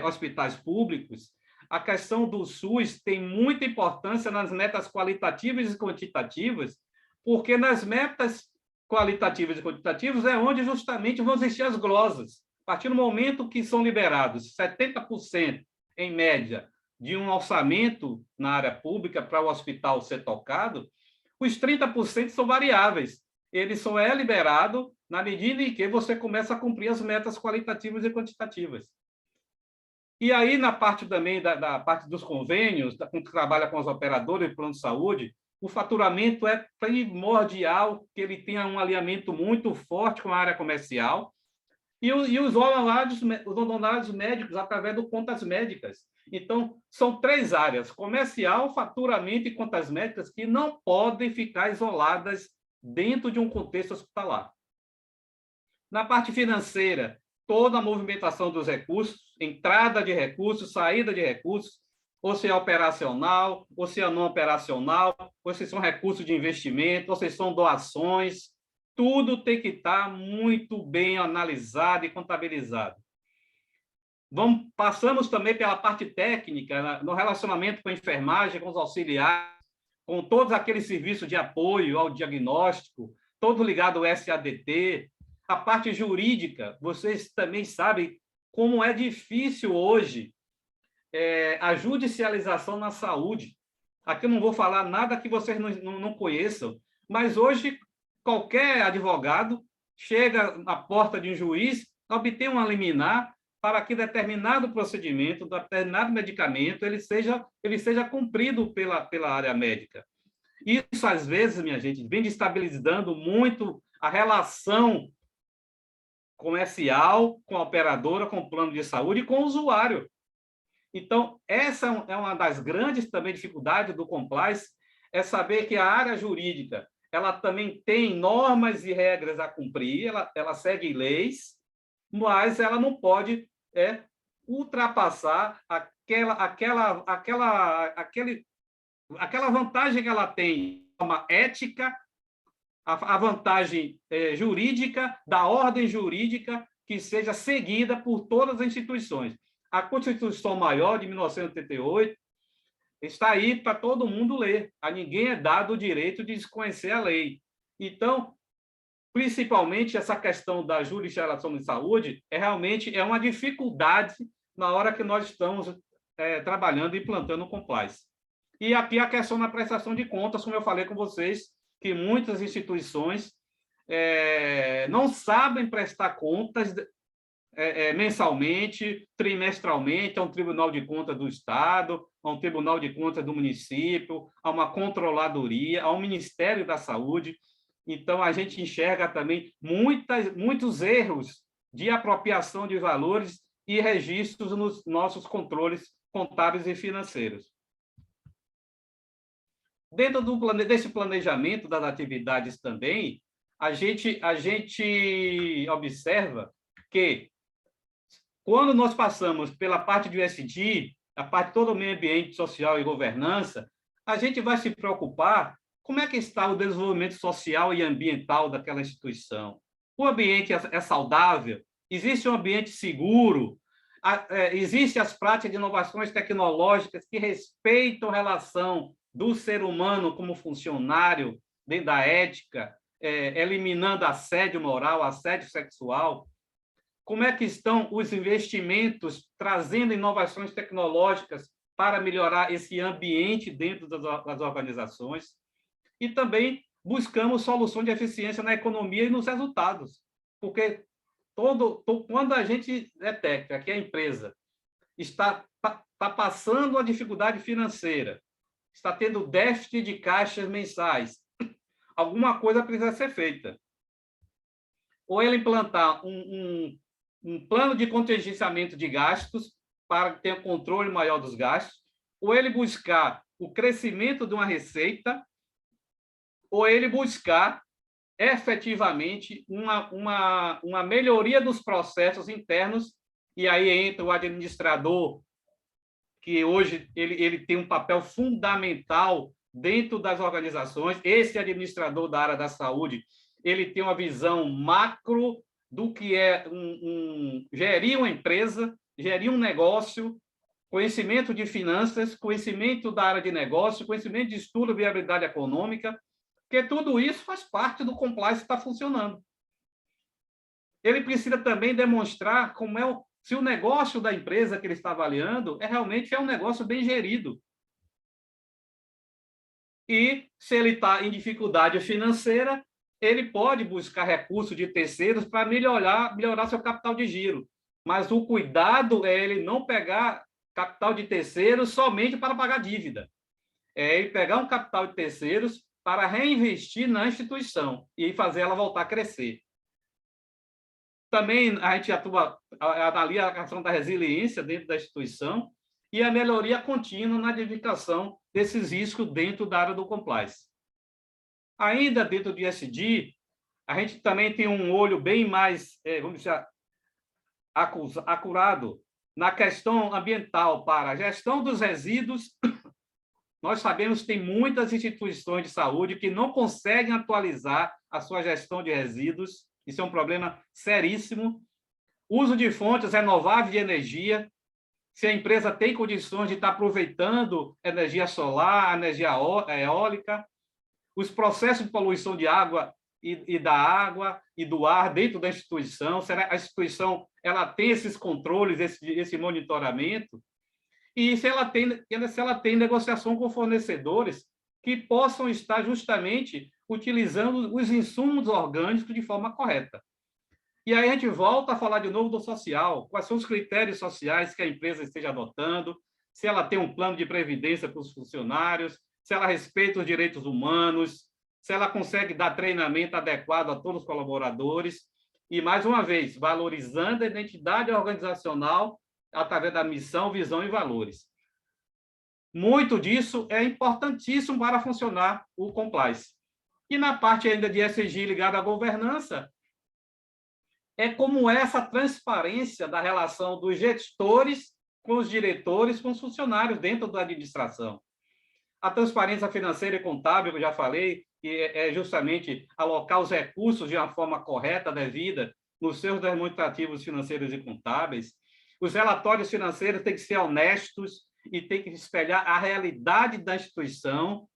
hospitais públicos, a questão do SUS tem muita importância nas metas qualitativas e quantitativas, porque nas metas qualitativas e quantitativas é onde justamente vão existir as glosas. A partir do momento que são liberados 70%, em média, de um orçamento na área pública para o hospital ser tocado, os 30% são variáveis. Ele só é liberado na medida em que você começa a cumprir as metas qualitativas e quantitativas. E aí, na parte também da parte dos convênios, quando trabalha com os operadores de plano de saúde, o faturamento é primordial, que ele tenha um alinhamento muito forte com a área comercial, e os honorários médicos através do contas médicas. Então, são 3 áreas: comercial, faturamento e contas médicas, que não podem ficar isoladas dentro de um contexto hospitalar. Na parte financeira, toda a movimentação dos recursos, entrada de recursos, saída de recursos, ou se é operacional, ou se é não operacional, ou se são recursos de investimento, ou se são doações. Tudo tem que estar muito bem analisado e contabilizado. Passamos também pela parte técnica, no relacionamento com a enfermagem, com os auxiliares, com todos aqueles serviços de apoio ao diagnóstico, todo ligado ao SADT, a parte jurídica. Vocês também sabem como é difícil hoje a judicialização na saúde. Aqui eu não vou falar nada que vocês não conheçam, mas hoje qualquer advogado chega à porta de um juiz, obtém uma liminar para que determinado procedimento, determinado medicamento, ele seja cumprido pela área médica. Isso, às vezes, minha gente, vem destabilizando muito a relação comercial com a operadora, com o plano de saúde e com o usuário. Então, essa é uma das grandes também dificuldades do compliance, é saber que a área jurídica ela também tem normas e regras a cumprir, ela segue leis, mas ela não pode ultrapassar aquela vantagem que ela tem, uma ética, a vantagem jurídica, da ordem jurídica, que seja seguida por todas as instituições. A Constituição Maior, de 1988, está aí para todo mundo ler. A ninguém é dado o direito de desconhecer a lei. Então, principalmente essa questão da judicialização de saúde, realmente uma dificuldade na hora que nós estamos trabalhando e implantando o compliance. E aqui a questão da prestação de contas, como eu falei com vocês, que muitas instituições não sabem prestar contas mensalmente, trimestralmente, a um Tribunal de Contas do Estado, a um Tribunal de Contas do município, a uma controladoria, ao Ministério da Saúde. Então, a gente enxerga também muitos erros de apropriação de valores e registros nos nossos controles contábeis e financeiros. Dentro desse planejamento das atividades também, a gente observa que, quando nós passamos pela parte do ESG, a parte todo o meio ambiente, social e governança, a gente vai se preocupar como é que está o desenvolvimento social e ambiental daquela instituição. O ambiente é saudável? Existe um ambiente seguro? Existem as práticas de inovações tecnológicas que respeitam a relação do ser humano como funcionário dentro da ética, eliminando assédio moral, assédio sexual? Como é que estão os investimentos trazendo inovações tecnológicas para melhorar esse ambiente dentro das organizações? E também buscamos solução de eficiência na economia e nos resultados, porque quando a gente detecta que a empresa está passando uma dificuldade financeira, está tendo déficit de caixas mensais, alguma coisa precisa ser feita. Ou ele implantar um plano de contingenciamento de gastos para ter um controle maior dos gastos, ou ele buscar o crescimento de uma receita, ou ele buscar efetivamente uma melhoria dos processos internos, e aí entra o administrador, que hoje ele tem um papel fundamental dentro das organizações. Esse administrador da área da saúde, ele tem uma visão macro do que é gerir uma empresa, gerir um negócio, conhecimento de finanças, conhecimento da área de negócio, conhecimento de estudo de viabilidade econômica, porque tudo isso faz parte do compliance que está funcionando. Ele precisa também demonstrar se o negócio da empresa que ele está avaliando realmente um negócio bem gerido. E, se ele está em dificuldade financeira, ele pode buscar recursos de terceiros para melhorar seu capital de giro. Mas o cuidado é ele não pegar capital de terceiros somente para pagar dívida. É ele pegar um capital de terceiros para reinvestir na instituição e fazer ela voltar a crescer. Também a gente avalia a questão da resiliência dentro da instituição e a melhoria contínua na identificação desses riscos dentro da área do compliance. Ainda dentro do ESG, a gente também tem um olho bem mais, vamos dizer, acurado na questão ambiental para a gestão dos resíduos, nós sabemos que tem muitas instituições de saúde que não conseguem atualizar a sua gestão de resíduos. Isso é um problema seríssimo. Uso de fontes renováveis de energia. Se a empresa tem condições de estar aproveitando energia solar, energia eólica, os processos de poluição de água e da água e do ar dentro da instituição. Será que a instituição ela tem esses controles, esse monitoramento? E se ela tem negociação com fornecedores que possam estar justamente utilizando os insumos orgânicos de forma correta. E aí a gente volta a falar de novo do social. Quais são os critérios sociais que a empresa esteja adotando? Se ela tem um plano de previdência para os funcionários, se ela respeita os direitos humanos, se ela consegue dar treinamento adequado a todos os colaboradores. E, mais uma vez, valorizando a identidade organizacional através da missão, visão e valores. Muito disso é importantíssimo para funcionar o compliance. E na parte ainda de ESG ligada à governança, é como essa transparência da relação dos gestores com os diretores, com os funcionários dentro da administração. A transparência financeira e contábil, que eu já falei, que é justamente alocar os recursos de uma forma correta, devida, nos seus demonstrativos financeiros e contábeis. Os relatórios financeiros têm que ser honestos e têm que espelhar a realidade da instituição.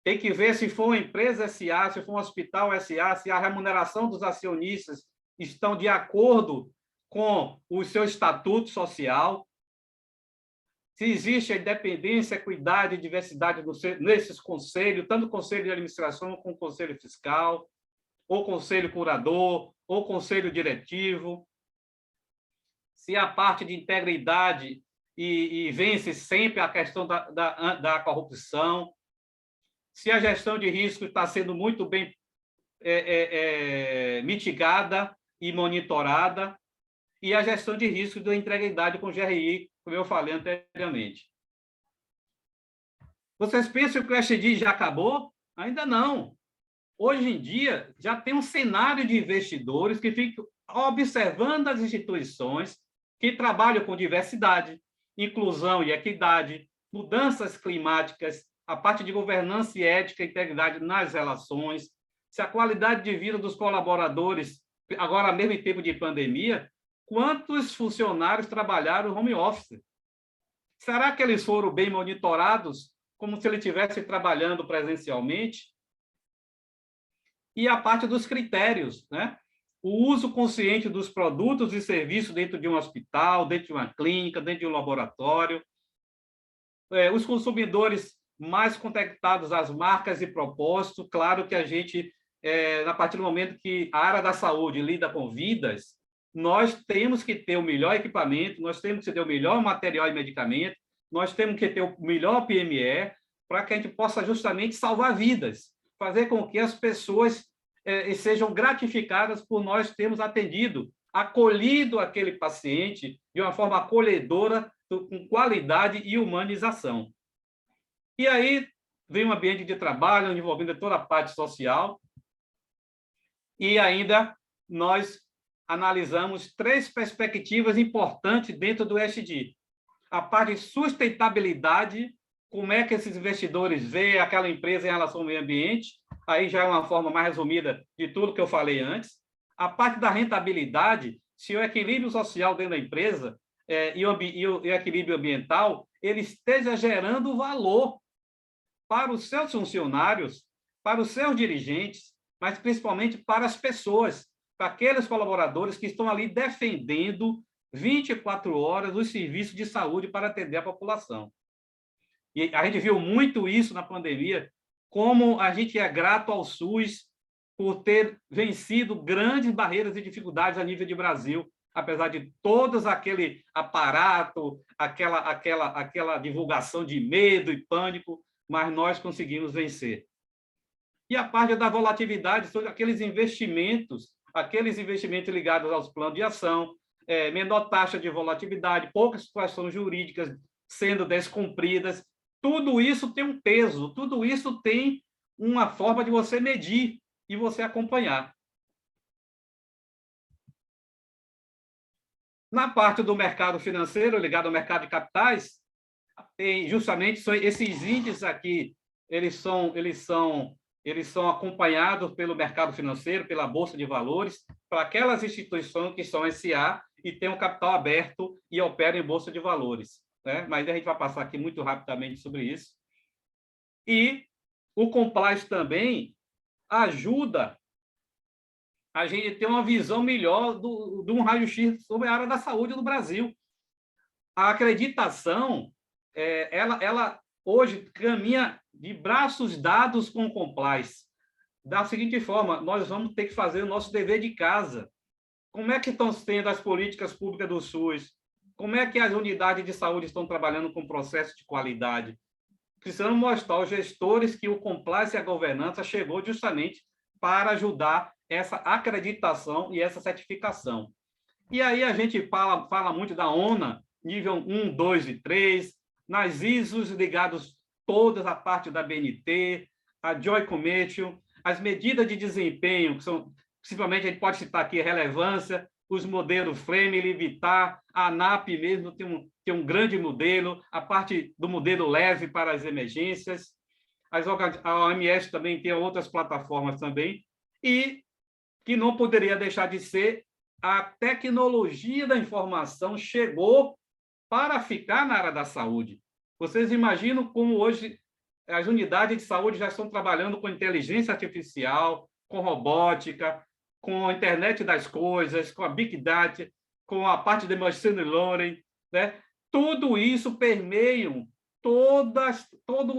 Tem que ver se for uma empresa SA, se for um hospital SA, se a remuneração dos acionistas estão de acordo com o seu estatuto social, se existe a independência, equidade e diversidade nesses conselhos, tanto o conselho de administração como o conselho fiscal, ou conselho curador, ou conselho diretivo, se a parte de integridade e vence sempre a questão da corrupção, se a gestão de risco está sendo muito bem mitigada e monitorada, e a gestão de risco da integridade com GRI, como eu falei anteriormente. Vocês pensam que o ESG já acabou? Ainda não. Hoje em dia, já tem um cenário de investidores que ficam observando as instituições que trabalham com diversidade, inclusão e equidade, mudanças climáticas, a parte de governança e ética e integridade nas relações, se a qualidade de vida dos colaboradores, agora mesmo em tempo de pandemia, quantos funcionários trabalharam home office? Será que eles foram bem monitorados, como se eles estivessem trabalhando presencialmente? E a parte dos critérios, né? O uso consciente dos produtos e serviços dentro de um hospital, dentro de uma clínica, dentro de um laboratório. Os consumidores mais conectados às marcas e propósitos. Claro que a gente, a partir do momento que a área da saúde lida com vidas, nós temos que ter o melhor equipamento, nós temos que ter o melhor material e medicamento, nós temos que ter o melhor PME para que a gente possa justamente salvar vidas, fazer com que as pessoas sejam gratificadas por nós termos atendido, acolhido aquele paciente de uma forma acolhedora, com qualidade e humanização. E aí vem um ambiente de trabalho envolvendo toda a parte social, e ainda nós analisamos 3 perspectivas importantes dentro do ESG. A parte de sustentabilidade, como é que esses investidores veem aquela empresa em relação ao meio ambiente, aí já é uma forma mais resumida de tudo que eu falei antes. A parte da rentabilidade, se o equilíbrio social dentro da empresa e o equilíbrio ambiental, ele esteja gerando valor para os seus funcionários, para os seus dirigentes, mas principalmente para as pessoas, para aqueles colaboradores que estão ali defendendo 24 horas os serviços de saúde para atender a população. E a gente viu muito isso na pandemia, como a gente é grato ao SUS por ter vencido grandes barreiras e dificuldades a nível de Brasil, apesar de todos aquele aparato, aquela divulgação de medo e pânico, mas nós conseguimos vencer. E a parte da volatilidade, são aqueles investimentos ligados aos planos de ação, menor taxa de volatilidade, poucas situações jurídicas sendo descumpridas. Tudo isso tem um peso, tudo isso tem uma forma de você medir e você acompanhar. Na parte do mercado financeiro, ligado ao mercado de capitais, tem justamente esses índices aqui, eles são acompanhados pelo mercado financeiro, pela Bolsa de Valores, para aquelas instituições que são SA e têm um capital aberto e operam em Bolsa de Valores, né? Mas a gente vai passar aqui muito rapidamente sobre isso. E o compliance também ajuda a gente ter uma visão melhor de um raio-x sobre a área da saúde no Brasil. A acreditação, ela hoje caminha de braços dados com o compliance. Da seguinte forma, nós vamos ter que fazer o nosso dever de casa. Como é que estão sendo as políticas públicas do SUS? Como é que as unidades de saúde estão trabalhando com processo de qualidade? Precisamos mostrar aos gestores que o compliance e a governança chegou justamente para ajudar essa acreditação e essa certificação. E aí a gente fala muito da ONA, nível 1, 2 e 3, nas ISOs ligados todas a parte da BNT, a Joint Commission, as medidas de desempenho, que são, principalmente, a gente pode citar aqui a relevância, os modelos Fleming, Vitar, a ANAP mesmo tem um grande modelo, a parte do modelo leve para as emergências, a OMS também tem outras plataformas também, e que não poderia deixar de ser a tecnologia da informação chegou para ficar na área da saúde. Vocês imaginam como hoje as unidades de saúde já estão trabalhando com inteligência artificial, com robótica, com a internet das coisas, com a Big Data, com a parte de Machine Learning, né? Tudo isso permeia todos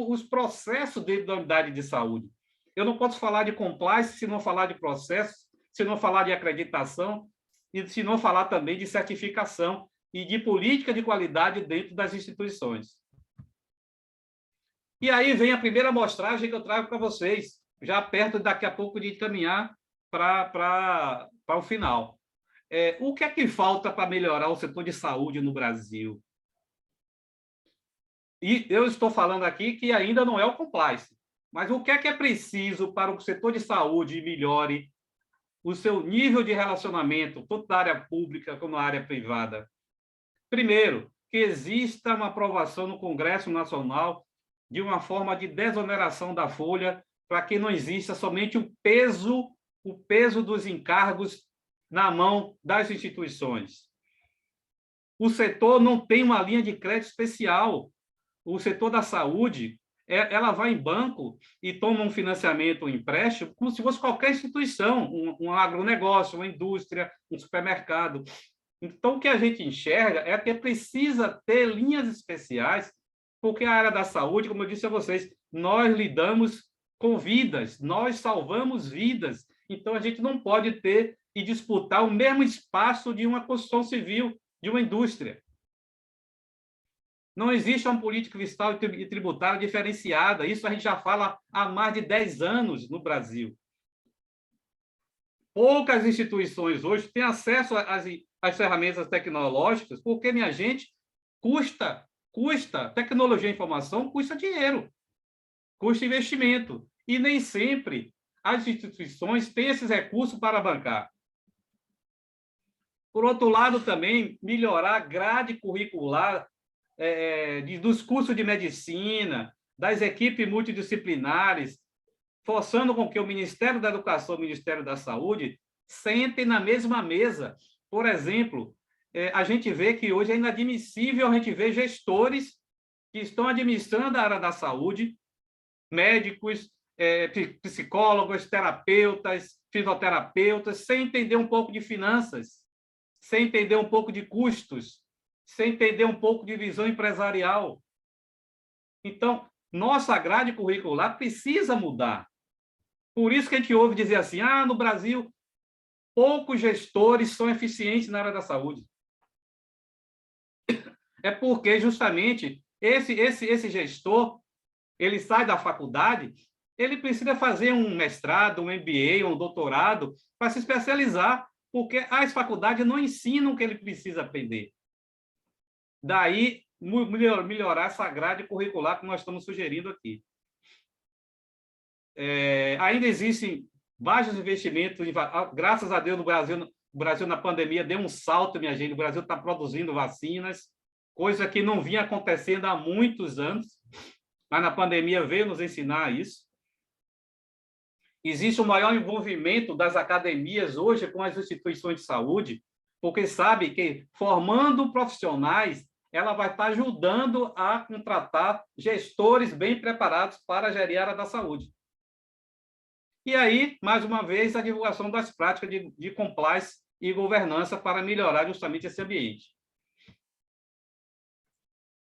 os processos dentro da unidade de saúde. Eu não posso falar de compliance se não falar de processos, se não falar de acreditação e se não falar também de certificação e de política de qualidade dentro das instituições. E aí vem a primeira amostragem que eu trago para vocês, já perto daqui a pouco de caminhar para o final. O que é que falta para melhorar o setor de saúde no Brasil? E eu estou falando aqui que ainda não é o compliance, mas o que é preciso para o setor de saúde melhore o seu nível de relacionamento, tanto na área pública como na área privada? Primeiro, que exista uma aprovação no Congresso Nacional de uma forma de desoneração da folha, para que não exista somente o peso dos encargos na mão das instituições. O setor não tem uma linha de crédito especial. O setor da saúde, ela vai em banco e toma um financiamento, um empréstimo, como se fosse qualquer instituição, um agronegócio, uma indústria, um supermercado. Então, o que a gente enxerga é que precisa ter linhas especiais, porque a área da saúde, como eu disse a vocês, nós lidamos com vidas, nós salvamos vidas. Então, a gente não pode ter e disputar o mesmo espaço de uma construção civil, de uma indústria. Não existe uma política fiscal e tributária diferenciada. Isso a gente já fala há mais de 10 anos no Brasil. Poucas instituições hoje têm acesso às ferramentas tecnológicas, porque, minha gente, custa tecnologia e informação, custa dinheiro, custa investimento. E nem sempre as instituições têm esses recursos para bancar. Por outro lado, também, melhorar a grade curricular dos cursos de medicina, das equipes multidisciplinares, forçando com que o Ministério da Educação e o Ministério da Saúde sentem na mesma mesa. Por exemplo, a gente vê que hoje é inadmissível a gente ver gestores que estão administrando a área da saúde, médicos, psicólogos, terapeutas, fisioterapeutas, sem entender um pouco de finanças, sem entender um pouco de custos, sem entender um pouco de visão empresarial. Então, nossa grade curricular precisa mudar. Por isso que a gente ouve dizer assim, no Brasil, poucos gestores são eficientes na área da saúde. É porque, justamente, esse gestor, ele sai da faculdade, ele precisa fazer um mestrado, um MBA, um doutorado, para se especializar, porque as faculdades não ensinam o que ele precisa aprender. Daí, melhorar essa grade curricular que nós estamos sugerindo aqui. Ainda existem vários investimentos, graças a Deus, no Brasil, O Brasil, na pandemia, deu um salto, minha gente. O Brasil está produzindo vacinas, coisa que não vinha acontecendo há muitos anos, mas na pandemia veio nos ensinar isso. Existe um maior envolvimento das academias hoje com as instituições de saúde, porque sabe que, formando profissionais, ela vai estar ajudando a contratar gestores bem preparados para gerir a área da saúde. E aí, mais uma vez, a divulgação das práticas de compliance e governança para melhorar justamente esse ambiente.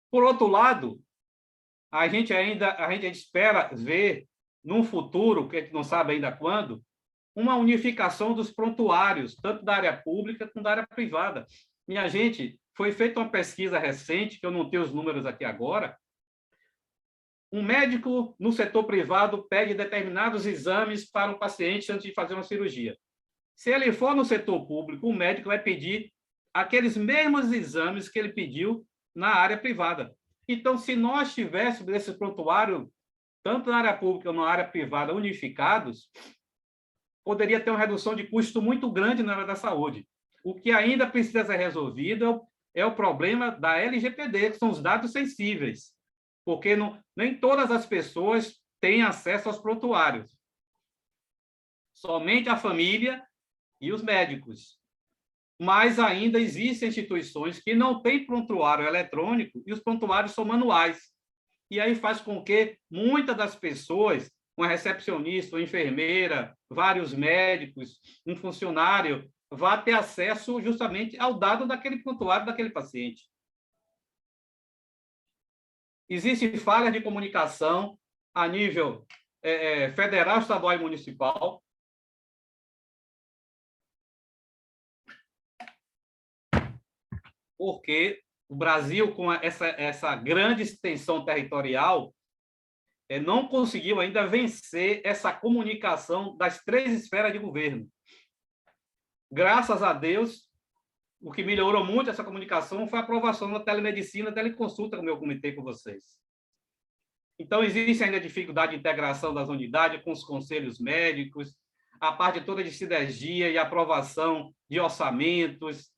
Por outro lado, a gente espera ver, num futuro, que a gente não sabe ainda quando, uma unificação dos prontuários, tanto da área pública quanto da área privada. Minha gente, foi feita uma pesquisa recente, que eu não tenho os números aqui agora. Um médico no setor privado pede determinados exames para um paciente antes de fazer uma cirurgia. Se ele for no setor público, o médico vai pedir aqueles mesmos exames que ele pediu na área privada. Então, se nós tivéssemos esse prontuário, tanto na área pública como na área privada, unificados, poderia ter uma redução de custo muito grande na área da saúde. O que ainda precisa ser resolvido é o problema da LGPD, que são os dados sensíveis, porque nem todas as pessoas têm acesso aos prontuários. Somente a família e os médicos. Mas ainda existem instituições que não têm prontuário eletrônico e os prontuários são manuais. E aí faz com que muitas das pessoas, uma recepcionista, uma enfermeira, vários médicos, um funcionário, vá ter acesso justamente ao dado daquele prontuário daquele paciente. Existem falhas de comunicação a nível federal, estadual e municipal. Porque o Brasil, com essa grande extensão territorial, não conseguiu ainda vencer essa comunicação das 3 esferas de governo. Graças a Deus, o que melhorou muito essa comunicação foi a aprovação da telemedicina, teleconsulta, como eu comentei com vocês. Então, existe ainda dificuldade de integração das unidades com os conselhos médicos, a parte toda de sinergia e aprovação de orçamentos,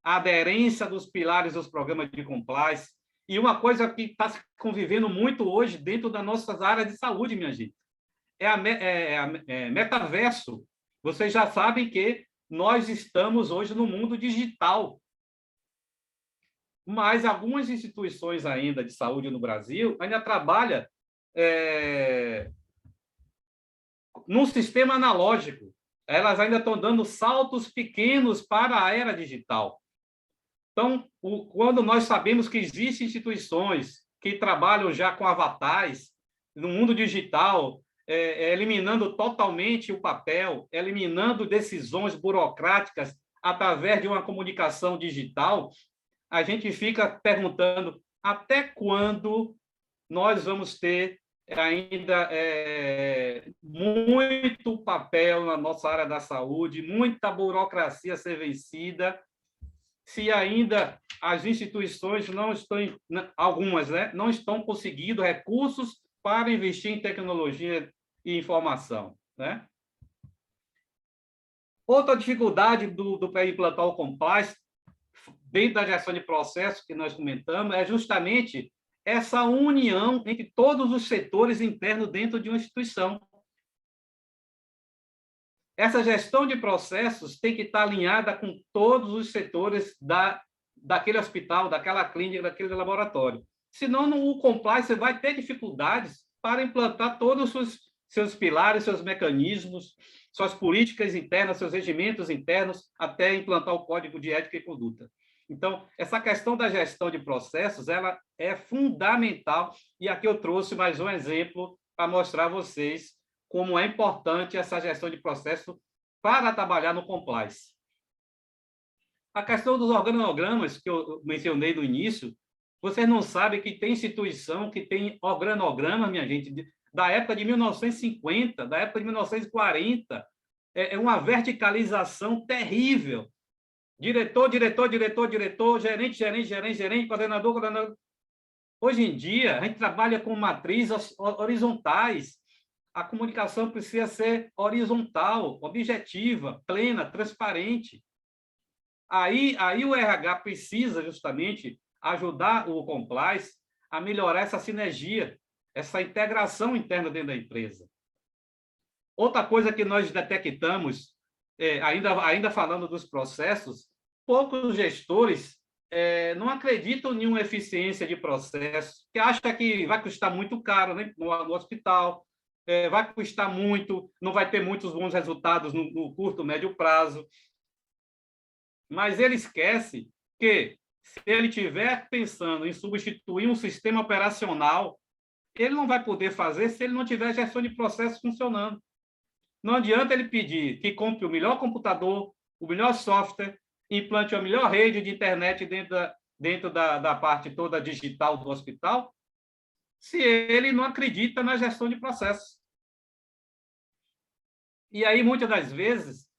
a aderência dos pilares dos programas de compliance. E uma coisa que está convivendo muito hoje dentro das nossas áreas de saúde, minha gente, é metaverso. Vocês já sabem que nós estamos hoje no mundo digital. Mas algumas instituições ainda de saúde no Brasil ainda trabalham num sistema analógico. Elas ainda estão dando saltos pequenos para a era digital. Então, quando nós sabemos que existem instituições que trabalham já com avatares no mundo digital, eliminando totalmente o papel, eliminando decisões burocráticas através de uma comunicação digital, a gente fica perguntando até quando nós vamos ter ainda muito papel na nossa área da saúde, muita burocracia a ser vencida, se ainda as instituições não estão, algumas, não estão conseguindo recursos para investir em tecnologia e informação, né? Outra dificuldade para implantar o compliance, dentro da gestão de processos que nós comentamos, é justamente essa união entre todos os setores internos dentro de uma instituição. Essa gestão de processos tem que estar alinhada com todos os setores daquele hospital, daquela clínica, daquele laboratório. Senão, o compliance vai ter dificuldades para implantar todos os seus pilares, seus mecanismos, suas políticas internas, seus regimentos internos, até implantar o código de ética e conduta. Então, essa questão da gestão de processos, ela é fundamental, e aqui eu trouxe mais um exemplo para mostrar a vocês como é importante essa gestão de processo para trabalhar no compliance. A questão dos organogramas, que eu mencionei no início, vocês não sabem que tem instituição que tem organograma, minha gente, da época de 1950, da época de 1940, é uma verticalização terrível. Diretor, diretor, diretor, diretor, gerente, gerente, gerente, gerente, coordenador, coordenador. Hoje em dia, a gente trabalha com matrizes horizontais. A comunicação precisa ser horizontal, objetiva, plena, transparente. Aí o RH precisa justamente ajudar o compliance a melhorar essa sinergia, essa integração interna dentro da empresa. Outra coisa que nós detectamos, ainda falando dos processos, poucos gestores não acreditam em uma eficiência de processo, que acha que vai custar muito caro, né, no hospital, vai custar muito, não vai ter muitos bons resultados no curto, médio prazo. Mas ele esquece que, se ele estiver pensando em substituir um sistema operacional, ele não vai poder fazer se ele não tiver gestão de processos funcionando. Não adianta ele pedir que compre o melhor computador, o melhor software, implante a melhor rede de internet dentro da parte toda digital do hospital, se ele não acredita na gestão de processos. E aí, muitas das vezes,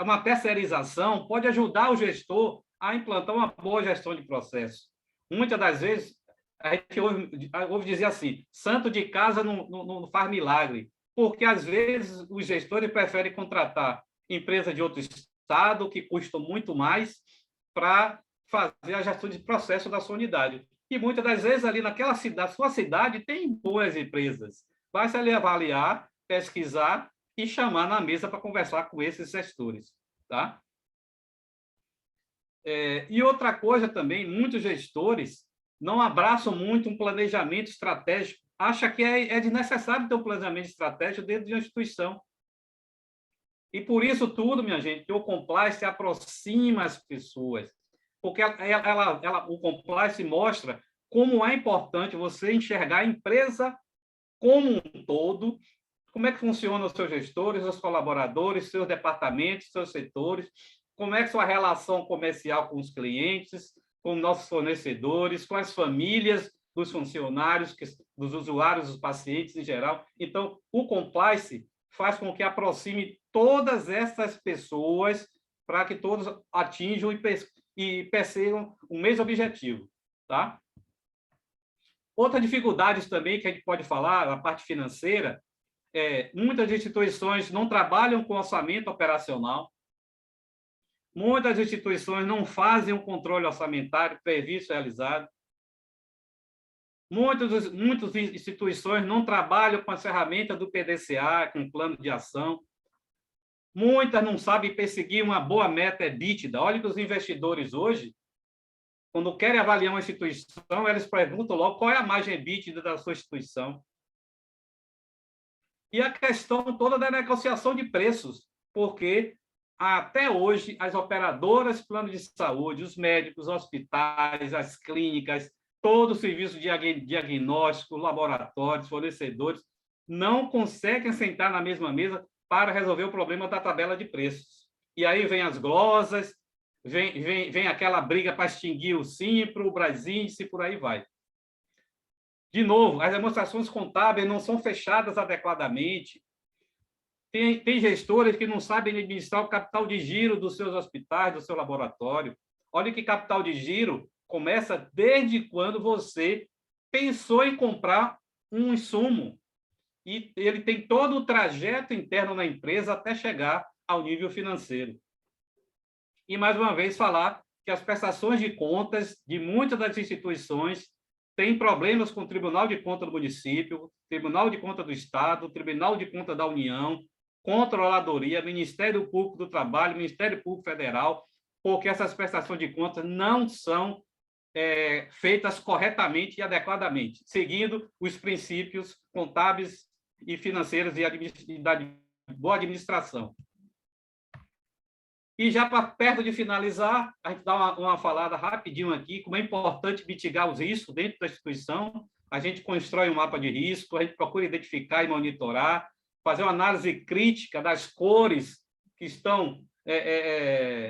uma terceirização pode ajudar o gestor a implantar uma boa gestão de processo. Muitas das vezes, a gente ouve dizer assim, santo de casa não faz milagre, porque, às vezes, os gestores preferem contratar empresa de outro estado, que custam muito mais, para fazer a gestão de processo da sua unidade. E, muitas das vezes, ali naquela cidade, sua cidade tem boas empresas. Vai se ali avaliar, pesquisar e chamar na mesa para conversar com esses gestores. Tá? E outra coisa também, muitos gestores não abraçam muito um planejamento estratégico, acha que é desnecessário ter um planejamento estratégico dentro de uma instituição. E por isso tudo, minha gente, que o compliance aproxima as pessoas, porque o compliance mostra como é importante você enxergar a empresa como um todo, como é que funcionam os seus gestores, os colaboradores, seus departamentos, seus setores, como é que sua relação comercial com os clientes, com nossos fornecedores, com as famílias dos funcionários, dos usuários, dos pacientes em geral. Então, o compliance faz com que aproxime todas essas pessoas para que todos atinjam e persigam o mesmo objetivo. Tá? Outra dificuldade também que a gente pode falar, a parte financeira, muitas instituições não trabalham com orçamento operacional, muitas instituições não fazem um controle orçamentário previsto e realizado, muitas instituições não trabalham com as ferramentas do PDCA, com plano de ação, muitas não sabem perseguir uma boa meta EBITDA. Olha que os investidores hoje, quando querem avaliar uma instituição, eles perguntam logo qual é a margem EBITDA da sua instituição. E a questão toda da negociação de preços, porque até hoje as operadoras de plano de saúde, os médicos, os hospitais, as clínicas, todo o serviço de diagnóstico, laboratórios, fornecedores, não conseguem sentar na mesma mesa para resolver o problema da tabela de preços. E aí vem as glosas, vem aquela briga para extinguir o Simpro, o Brasíndice, por aí vai. De novo, as demonstrações contábeis não são fechadas adequadamente. Tem gestores que não sabem administrar o capital de giro dos seus hospitais, do seu laboratório. Olha que capital de giro começa desde quando você pensou em comprar um insumo. E ele tem todo o trajeto interno na empresa até chegar ao nível financeiro. E, mais uma vez, falar que as prestações de contas de muitas das instituições têm problemas com o Tribunal de Contas do município, Tribunal de Contas do Estado, Tribunal de Contas da União, Controladoria, Ministério Público do Trabalho, Ministério Público Federal, porque essas prestações de contas não são feitas corretamente e adequadamente, seguindo os princípios contábeis e financeiros e da boa administração. E já para perto de finalizar, a gente dá uma falada rapidinho aqui, como é importante mitigar os riscos dentro da instituição. A gente constrói um mapa de risco, a gente procura identificar e monitorar, fazer uma análise crítica das cores que estão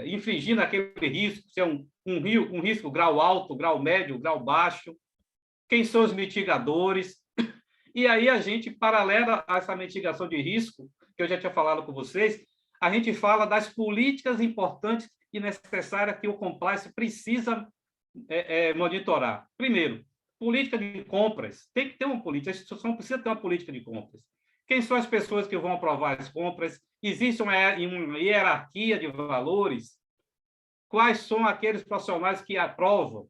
infringindo aquele risco, se é um risco grau alto, grau médio, grau baixo, quem são os mitigadores. E aí a gente, paralela a essa mitigação de risco, que eu já tinha falado com vocês, a gente fala das políticas importantes e necessárias que o compliance precisa monitorar. Primeiro, política de compras. Tem que ter uma política, a instituição precisa ter uma política de compras. Quem são as pessoas que vão aprovar as compras? Existe uma hierarquia de valores? Quais são aqueles profissionais que aprovam?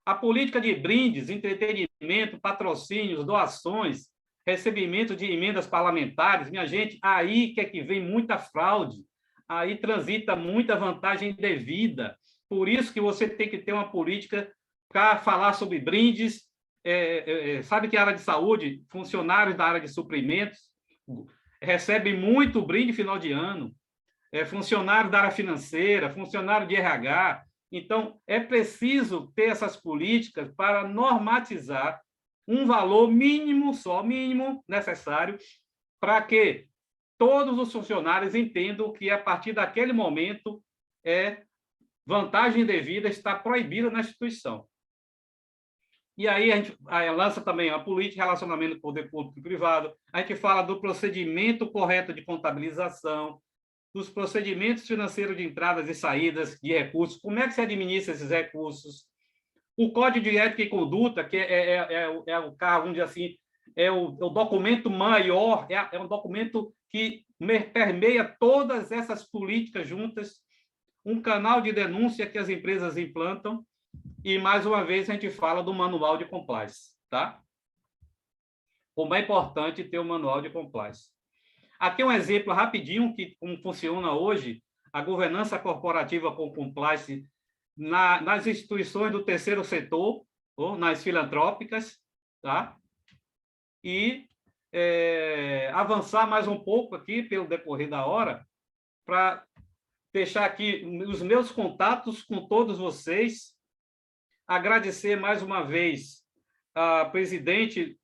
A política de brindes, entretenimento, patrocínios, doações, recebimento de emendas parlamentares, minha gente, aí que vem muita fraude, aí transita muita vantagem indevida. Por isso que você tem que ter uma política para falar sobre brindes. Sabe que a área de saúde, funcionários da área de suprimentos, recebem muito brinde final de ano, funcionário da área financeira, funcionário de RH. Então, é preciso ter essas políticas para normatizar um valor mínimo necessário, para que todos os funcionários entendam que, a partir daquele momento, vantagem indevida está proibida na instituição. E aí a gente lança também a política de relacionamento do poder público e privado, a gente fala do procedimento correto de contabilização, dos procedimentos financeiros de entradas e saídas de recursos, como é que se administra esses recursos, o Código de Ética e Conduta, que é o carro, vamos dizer assim, é o documento maior, é um documento que permeia todas essas políticas juntas, um canal de denúncia que as empresas implantam, e, mais uma vez, a gente fala do manual de compliance, tá? Como é importante ter o manual de compliance. Aqui é um exemplo rapidinho de como funciona hoje a governança corporativa com compliance nas instituições do terceiro setor, ou nas filantrópicas, tá? E avançar mais um pouco aqui, pelo decorrer da hora, para deixar aqui os meus contatos com todos vocês, agradecer mais uma vez a presidente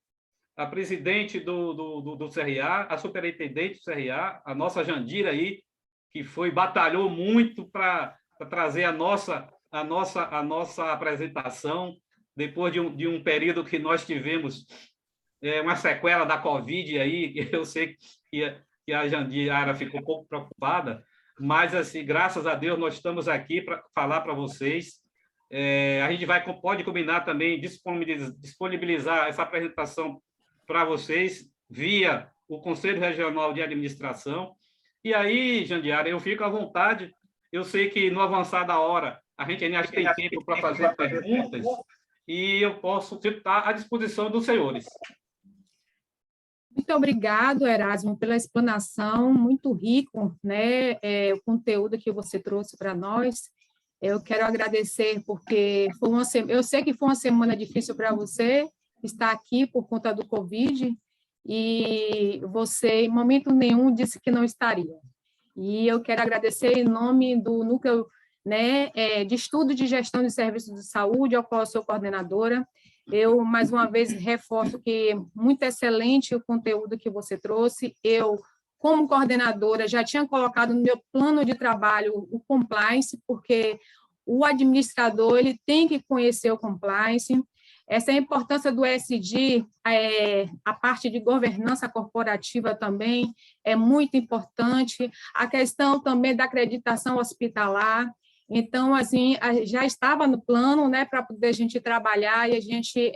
do CRA, a superintendente do CRA, a nossa Jandira aí, que batalhou muito para trazer a nossa apresentação, depois de um período que nós tivemos uma sequela da Covid aí, eu sei que a Jandira ficou um pouco preocupada, mas, assim, graças a Deus, nós estamos aqui para falar para vocês. A gente pode combinar também, disponibilizar essa apresentação para vocês via o Conselho Regional de Administração. E aí, Jandiara, eu fico à vontade. Eu sei que, no avançar da hora, a gente ainda tem tempo para fazer perguntas, e eu posso estar à disposição dos senhores. Muito obrigado, Erasmo, pela explanação, muito rico, né, o conteúdo que você trouxe para nós. Eu quero agradecer, porque eu sei que foi uma semana difícil para você, estar aqui por conta do Covid, e você, em momento nenhum, disse que não estaria. E eu quero agradecer em nome do Núcleo, né, de Estudo de Gestão de Serviços de Saúde, ao qual eu sou coordenadora. Eu, mais uma vez, reforço que muito excelente o conteúdo que você trouxe. Eu, como coordenadora, já tinha colocado no meu plano de trabalho o compliance, porque o administrador ele tem que conhecer o compliance. Essa é a importância do ESG, a parte de governança corporativa também é muito importante, a questão também da acreditação hospitalar. Então, assim, já estava no plano, né, para poder a gente trabalhar, e a gente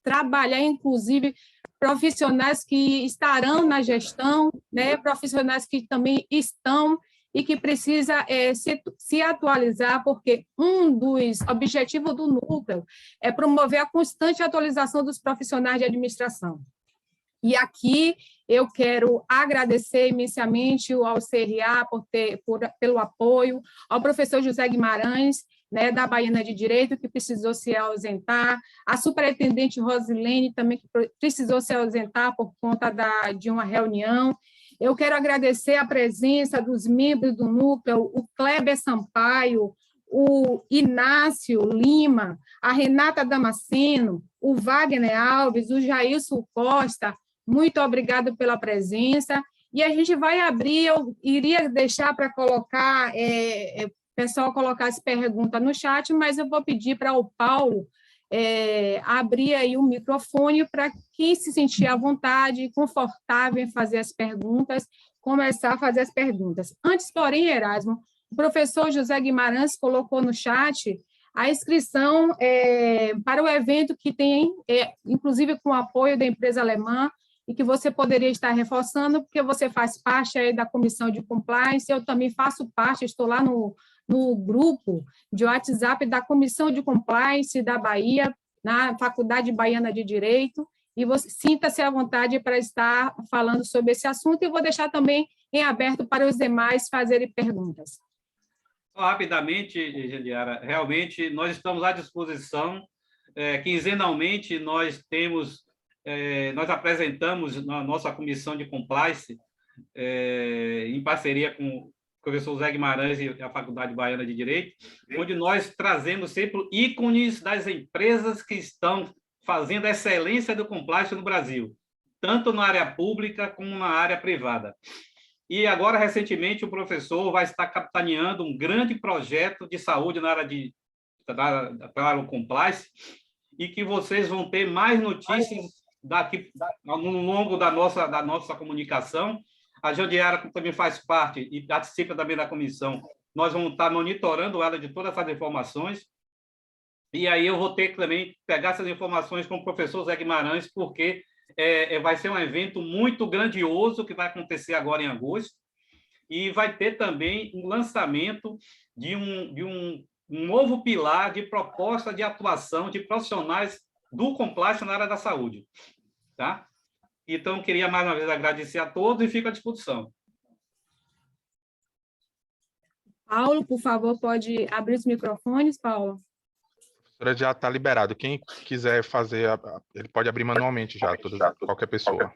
trabalhar, inclusive, profissionais que estarão na gestão, né, profissionais que também estão e que precisa se atualizar, porque um dos objetivos do núcleo é promover a constante atualização dos profissionais de administração. E aqui eu quero agradecer imensamente ao CRA pelo apoio, ao professor José Guimarães, né, da Baiana de Direito, que precisou se ausentar, a superintendente Rosilene também, que precisou se ausentar por conta de uma reunião. Eu quero agradecer a presença dos membros do núcleo, o Kleber Sampaio, o Inácio Lima, a Renata Damasceno, o Wagner Alves, o Jailson Costa. Muito obrigado pela presença. E a gente vai abrir, eu iria deixar para colocar, o pessoal colocar as perguntas no chat, mas eu vou pedir para o Paulo abrir aí o microfone para quem se sentir à vontade, confortável em fazer as perguntas, começar a fazer as perguntas. Antes, porém, Erasmo, o professor José Guimarães colocou no chat a inscrição para o evento que tem, inclusive com o apoio da empresa alemã, e que você poderia estar reforçando, porque você faz parte aí da comissão de compliance, eu também faço parte, estou lá no grupo de WhatsApp da comissão de compliance da Bahia, na Faculdade Baiana de Direito, e você sinta-se à vontade para estar falando sobre esse assunto, e vou deixar também em aberto para os demais fazerem perguntas. Rapidamente, Jandiara, realmente nós estamos à disposição. Quinzenalmente nós apresentamos na nossa comissão de compliance, em parceria com o professor Zé Guimarães e a Faculdade Baiana de Direito, onde nós trazemos sempre ícones das empresas que estão fazendo a excelência do compliance no Brasil, tanto na área pública como na área privada. E agora, recentemente, o professor vai estar capitaneando um grande projeto de saúde na área para o compliance, e que vocês vão ter mais notícias no longo da nossa comunicação. A Jandiara também faz parte e participa também da comissão. Nós vamos estar monitorando ela de todas essas informações. E aí eu vou ter que também pegar essas informações com o professor Zé Guimarães, porque vai ser um evento muito grandioso que vai acontecer agora em agosto, e vai ter também um lançamento de um novo pilar de proposta de atuação de profissionais do compliance na área da saúde. Tá? Então, queria mais uma vez agradecer a todos e fico à disposição. Paulo, por favor, pode abrir os microfones, Paulo? Já está liberado. Quem quiser fazer, ele pode abrir manualmente já, qualquer pessoa.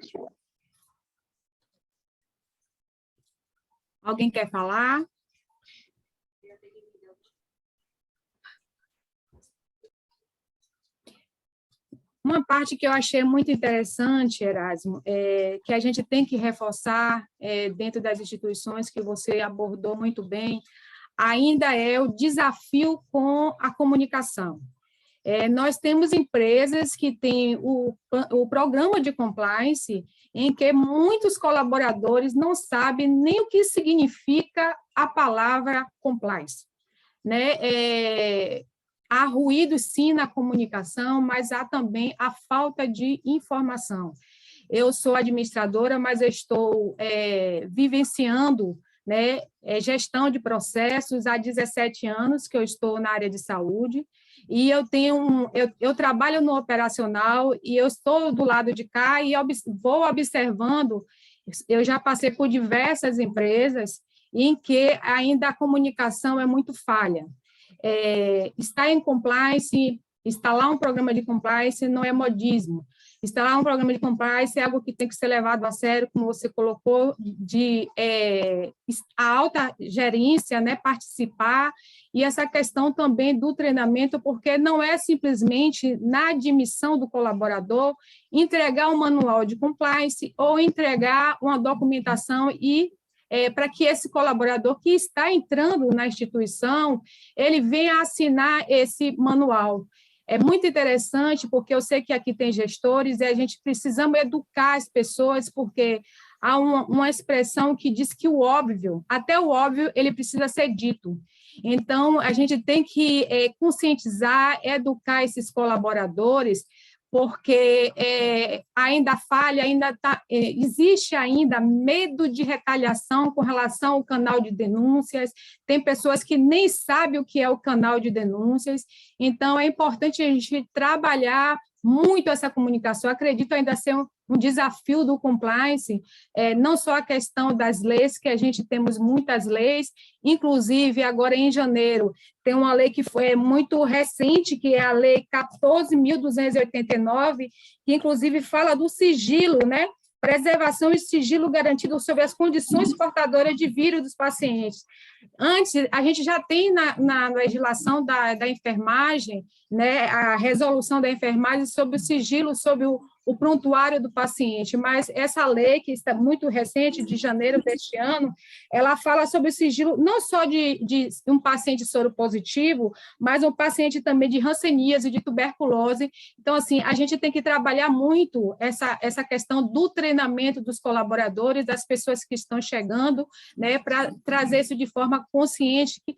Alguém quer falar? Uma parte que eu achei muito interessante, Erasmo, que a gente tem que reforçar dentro das instituições, que você abordou muito bem, ainda é o desafio com a comunicação. Nós temos empresas que têm o programa de compliance, em que muitos colaboradores não sabem nem o que significa a palavra compliance, né? Há ruído, sim, na comunicação, mas há também a falta de informação. Eu sou administradora, mas eu estou vivenciando, né, gestão de processos há 17 anos que eu estou na área de saúde, e eu trabalho no operacional, e eu estou do lado de cá e vou observando. Eu já passei por diversas empresas em que ainda a comunicação é muito falha. Estar em compliance, instalar um programa de compliance não é modismo. Instalar um programa de compliance é algo que tem que ser levado a sério, como você colocou, a alta gerência, né, participar, e essa questão também do treinamento, porque não é simplesmente na admissão do colaborador entregar um manual de compliance ou entregar uma documentação para que esse colaborador que está entrando na instituição, ele venha assinar esse manual. É muito interessante, porque eu sei que aqui tem gestores e a gente precisamos educar as pessoas, porque há uma expressão que diz que o óbvio, até o óbvio, ele precisa ser dito. Então, a gente tem que conscientizar, educar esses colaboradores, porque ainda falha, existe ainda medo de retaliação com relação ao canal de denúncias, tem pessoas que nem sabem o que é o canal de denúncias, então é importante a gente trabalhar muito essa comunicação. Acredito ainda ser um desafio do compliance, não só a questão das leis, que a gente temos muitas leis, inclusive agora em janeiro tem uma lei que foi muito recente, que é a Lei 14.289, que inclusive fala do sigilo, né? Preservação e sigilo garantido sobre as condições portadoras de vírus dos pacientes. Antes, a gente já tem na legislação da enfermagem, né, a resolução da enfermagem sobre o sigilo, sobre o prontuário do paciente, mas essa lei, que está muito recente, de janeiro deste ano, ela fala sobre o sigilo não só de um paciente soropositivo, mas um paciente também de hanseníase, de tuberculose. Então, assim, a gente tem que trabalhar muito essa questão do treinamento dos colaboradores, das pessoas que estão chegando, né, para trazer isso de forma consciente, que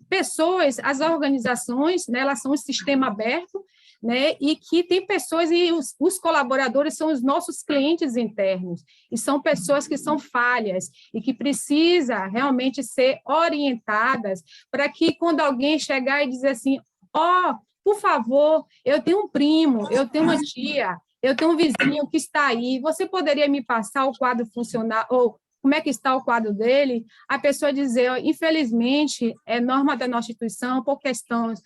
pessoas, as organizações, né, elas são um sistema aberto, né? E que tem pessoas, e os colaboradores são os nossos clientes internos, e são pessoas que são falhas, e que precisam realmente ser orientadas para que, quando alguém chegar e dizer assim, por favor, eu tenho um primo, eu tenho uma tia, eu tenho um vizinho que está aí, você poderia me passar o quadro funcional, ou como é que está o quadro dele? A pessoa dizer, infelizmente, é norma da nossa instituição, por questões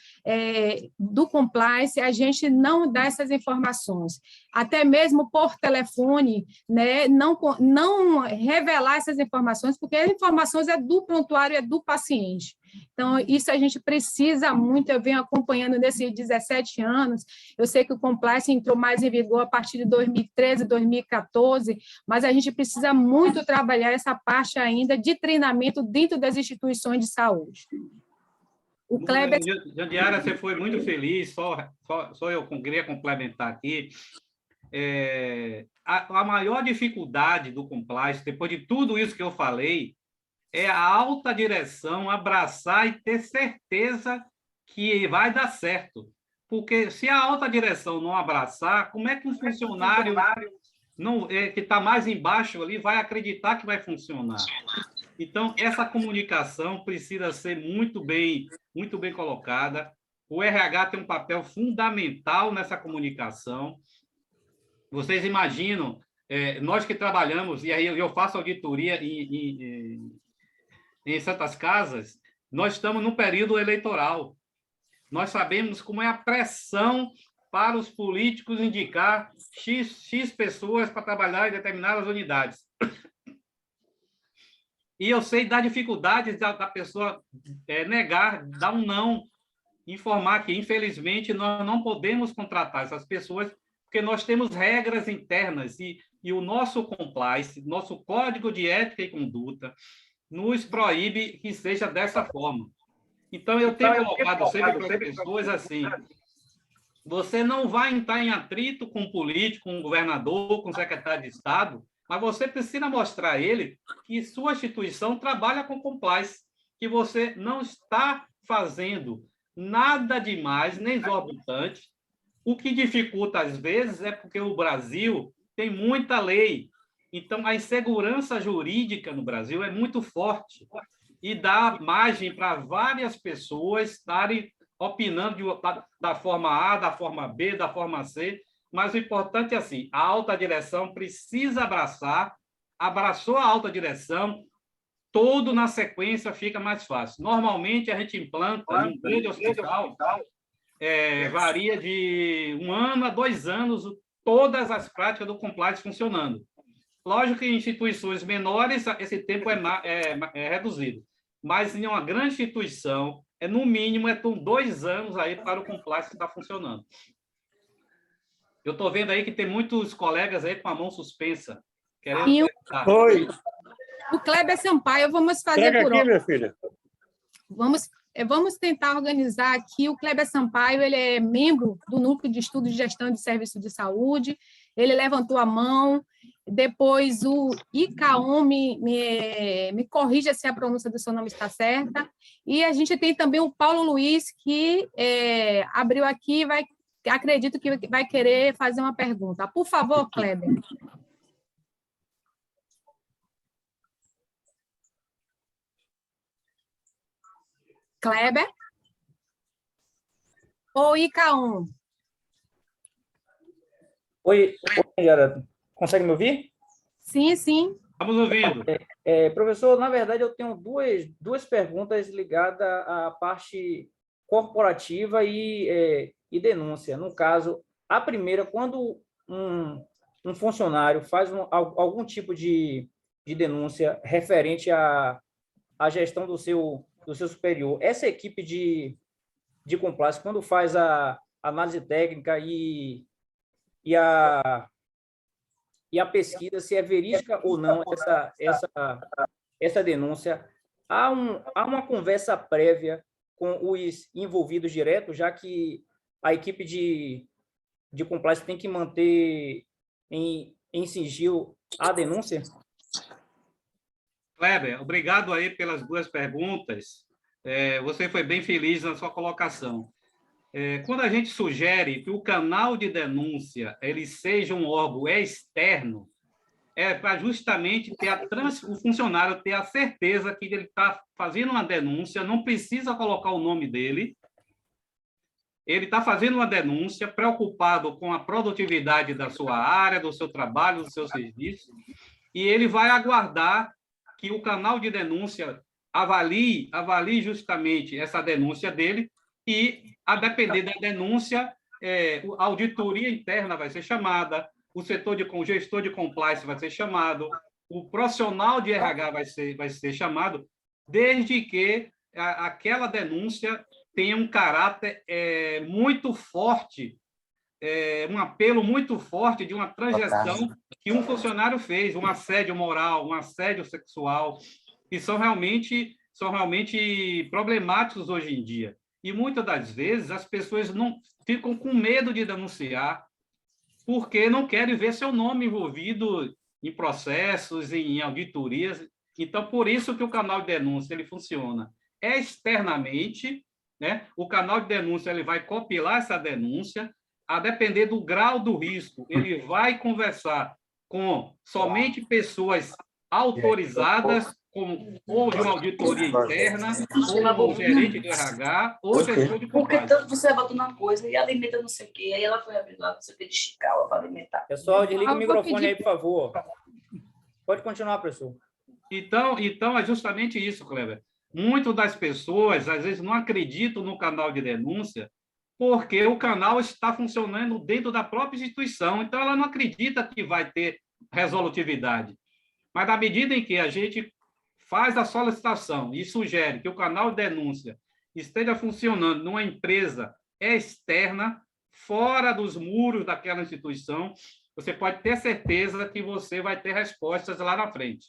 do compliance, a gente não dá essas informações. Até mesmo por telefone, né, não revelar essas informações, porque as informações é do prontuário, é do paciente. Então, isso a gente precisa muito, eu venho acompanhando nesses 17 anos, eu sei que o compliance entrou mais em vigor a partir de 2013, 2014, mas a gente precisa muito trabalhar essa parte ainda de treinamento dentro das instituições de saúde. O Kleber... Jandiara, você foi muito feliz, só eu queria complementar aqui. A maior dificuldade do compliance, depois de tudo isso que eu falei, é a alta direção abraçar e ter certeza que vai dar certo. Porque se a alta direção não abraçar, como é que um funcionário que está mais embaixo ali vai acreditar que vai funcionar? Então, essa comunicação precisa ser muito bem colocada. O RH tem um papel fundamental nessa comunicação. Vocês imaginam, nós que trabalhamos, e aí eu faço auditoria em Santas Casas, nós estamos no período eleitoral. Nós sabemos como é a pressão para os políticos indicar X pessoas para trabalhar em determinadas unidades. E eu sei da dificuldade da pessoa negar, dar um não, informar que, infelizmente, nós não podemos contratar essas pessoas, porque nós temos regras internas e o nosso compliance, nosso código de ética e conduta, nos proíbe que seja dessa forma. Então, eu tenho colocado sempre para as pessoas assim, você não vai entrar em atrito com um político, com um governador, com um secretário de Estado, mas você precisa mostrar a ele que sua instituição trabalha com compliance, que você não está fazendo nada demais, nem exorbitante. O que dificulta, às vezes, é porque o Brasil tem muita lei. Então, a insegurança jurídica no Brasil é muito forte e dá margem para várias pessoas estarem opinando da forma A, da forma B, da forma C, mas o importante é assim, a alta direção precisa abraçou a alta direção, todo na sequência fica mais fácil. Normalmente, a gente implanta num grande hospital, varia de 1 ano a 2 anos, todas as práticas do compliance funcionando. Lógico que em instituições menores esse tempo é reduzido, mas em uma grande instituição, no mínimo, 2 anos aí para o compliance estar funcionando. Eu estou vendo aí que tem muitos colegas aí com a mão suspensa. Querendo Oi. O Kleber Sampaio, vamos fazer Chega por aqui, onde? minha filha. Vamos tentar organizar aqui. O Kleber Sampaio, ele é membro do Núcleo de Estudos de Gestão de Serviço de Saúde, ele levantou a mão, depois o Icaon me corrija se a pronúncia do seu nome está certa, e a gente tem também o Paulo Luiz, que abriu aqui, acredito que vai querer fazer uma pergunta. Por favor, Kleber. Kleber? Ou Icaon? Oi, Yara. Consegue me ouvir? Sim, sim. Estamos ouvindo. Professor, na verdade, eu tenho duas perguntas ligadas à parte corporativa e denúncia. No caso, a primeira, quando um funcionário faz algum tipo de denúncia referente à gestão do seu superior, essa equipe de compliance, quando faz a análise técnica e a pesquisa, se é verídica ou não essa denúncia, há uma conversa prévia com os envolvidos direto, já que a equipe de compliance tem que manter em sigilo a denúncia? Kleber, obrigado aí pelas 2 perguntas. Você foi bem feliz na sua colocação. Quando a gente sugere que o canal de denúncia ele seja um órgão externo, é para justamente ter o funcionário ter a certeza que ele está fazendo uma denúncia, não precisa colocar o nome dele, ele está fazendo uma denúncia, preocupado com a produtividade da sua área, do seu trabalho, do seu serviço, e ele vai aguardar que o canal de denúncia avalie justamente essa denúncia dele, e, a depender da denúncia, a auditoria interna vai ser chamada, o gestor de compliance vai ser chamado, o profissional de RH vai ser chamado, desde que aquela denúncia tenha um caráter muito forte, um apelo muito forte de uma transação que um funcionário fez, um assédio moral, um assédio sexual, que são realmente problemáticos hoje em dia. E muitas das vezes as pessoas não ficam com medo de denunciar, porque não querem ver seu nome envolvido em processos, em auditorias. Então, por isso que o canal de denúncia ele funciona externamente, né? O canal de denúncia ele vai compilar essa denúncia, a depender do grau do risco, ele vai conversar com somente pessoas autorizadas, ou de uma auditoria interna, ou gerente de RH, ou gestor de Porque compliance. tanto você vai botando uma coisa e alimenta não sei o quê, aí ela foi abrir lá, não sei o quê, de Chicago para alimentar. Pessoal, desliga o microfone aí, por favor. Pode continuar, professor. Então, é justamente isso, Kleber. Muitas das pessoas, às vezes, não acreditam no canal de denúncia porque o canal está funcionando dentro da própria instituição, então ela não acredita que vai ter resolutividade. Mas, na medida em que a gente faz a solicitação e sugere que o canal de denúncia esteja funcionando numa empresa externa, fora dos muros daquela instituição, você pode ter certeza que você vai ter respostas lá na frente.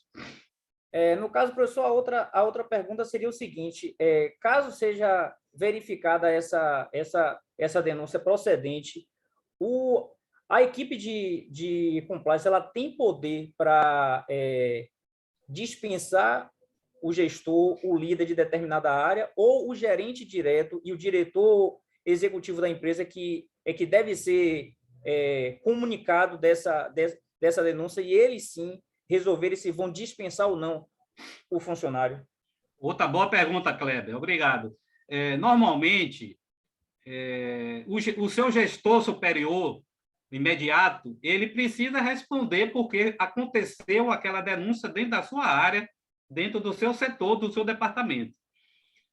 No caso, professor, a outra pergunta seria o seguinte: caso seja verificada essa denúncia procedente, a equipe de compliance ela tem poder para dispensar o gestor, o líder de determinada área, ou o gerente direto e o diretor executivo da empresa que deve ser comunicado dessa denúncia, e eles sim resolverem se vão dispensar ou não o funcionário? Outra boa pergunta, Kleber. Obrigado. Normalmente, o seu gestor superior imediato, ele precisa responder porque aconteceu aquela denúncia dentro da sua área, dentro do seu setor, do seu departamento.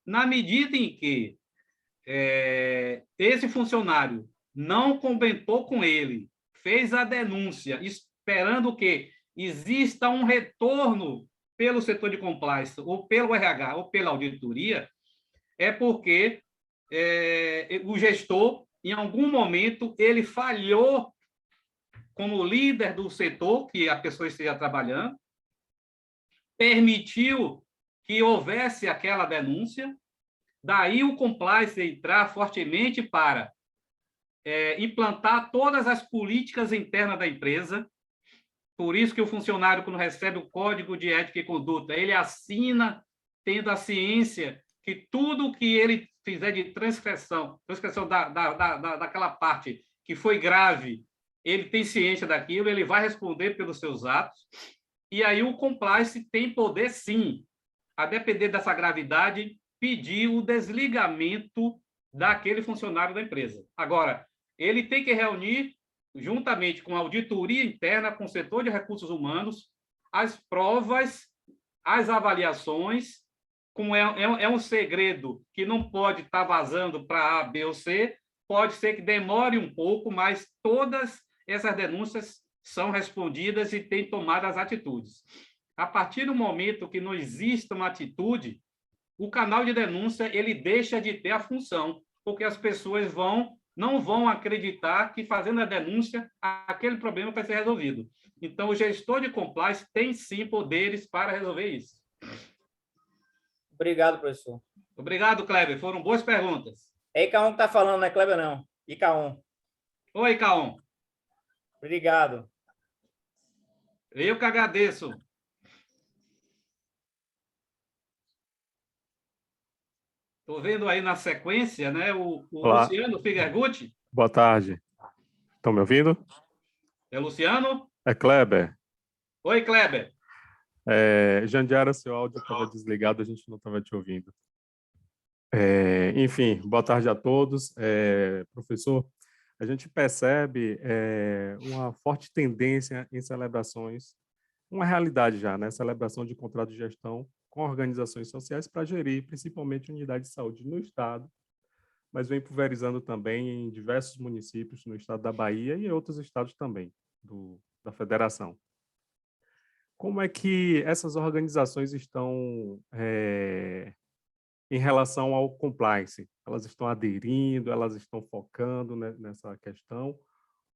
Na medida em que esse funcionário não comentou com ele, fez a denúncia, esperando que exista um retorno pelo setor de compliance, ou pelo RH, ou pela auditoria, é porque o gestor, em algum momento, ele falhou como líder do setor que a pessoa esteja trabalhando, permitiu que houvesse aquela denúncia, daí o compliance entrar fortemente para implantar todas as políticas internas da empresa. Por isso que o funcionário, quando recebe o Código de Ética e Conduta, ele assina tendo a ciência que tudo que ele fizer de transgressão daquela parte que foi grave, ele tem ciência daquilo, ele vai responder pelos seus atos. E aí o compliance tem poder, sim, a depender dessa gravidade, pedir o desligamento daquele funcionário da empresa. Agora, ele tem que reunir, juntamente com a auditoria interna, com o setor de recursos humanos, as provas, as avaliações. Como é um segredo que não pode estar vazando para A, B ou C, pode ser que demore um pouco, mas todas essas denúncias são respondidas e têm tomado as atitudes. A partir do momento que não existe uma atitude, o canal de denúncia ele deixa de ter a função, porque as pessoas não vão acreditar que, fazendo a denúncia, aquele problema vai ser resolvido. Então, o gestor de compliance tem, sim, poderes para resolver isso. Obrigado, professor. Obrigado, Kleber. Foram boas perguntas. É Icaon que está falando, não é Kleber, não. Icaon. Oi, Icaon. Obrigado. Eu que agradeço. Estou vendo aí na sequência, né, o Olá, Luciano Figuergutti. boa tarde. Estão me ouvindo? É Luciano? É Kleber. Oi, Kleber. Jandiara, seu áudio estava desligado, a gente não estava te ouvindo. Enfim, boa tarde a todos. Professor, a gente percebe uma forte tendência em celebrações, uma realidade já, né? Celebração de contrato de gestão com organizações sociais para gerir, principalmente unidades de saúde no Estado, mas vem pulverizando também em diversos municípios no estado da Bahia e em outros estados também da federação. Como é que essas organizações estão em relação ao compliance? Elas estão aderindo, elas estão focando nessa questão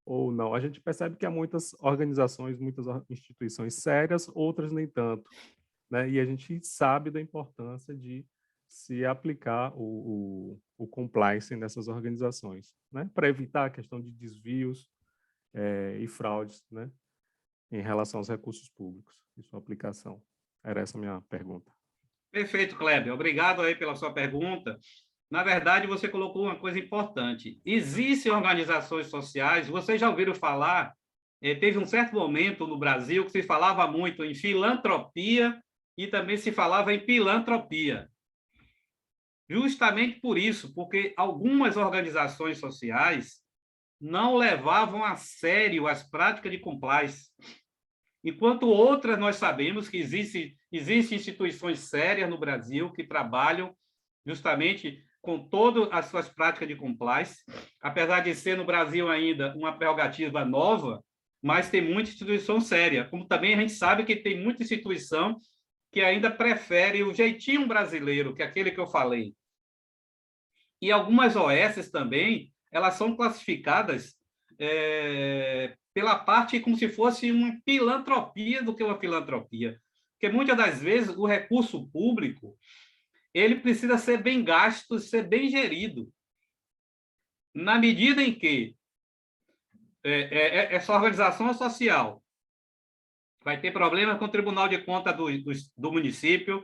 ou não? A gente percebe que há muitas organizações, muitas instituições sérias, outras nem tanto, né? E a gente sabe da importância de se aplicar o compliance nessas organizações, né? Para evitar a questão de desvios e fraudes, né? Em relação aos recursos públicos e sua aplicação. Era essa a minha pergunta. Perfeito, Kleber. Obrigado aí pela sua pergunta. Na verdade, você colocou uma coisa importante. Existem organizações sociais, vocês já ouviram falar, teve um certo momento no Brasil que se falava muito em filantropia e também se falava em pilantropia. Justamente por isso, porque algumas organizações sociais não levavam a sério as práticas de compliance, enquanto outras nós sabemos que existem instituições sérias no Brasil que trabalham justamente com todas as suas práticas de compliance, apesar de ser no Brasil ainda uma prerrogativa nova, mas tem muita instituição séria, como também a gente sabe que tem muita instituição que ainda prefere o jeitinho brasileiro, que é aquele que eu falei. E algumas OS também, elas são classificadas pela parte como se fosse uma pilantropia do que uma filantropia. Porque muitas das vezes o recurso público ele precisa ser bem gasto, ser bem gerido. Na medida em que essa organização social vai ter problema com o Tribunal de Contas do município,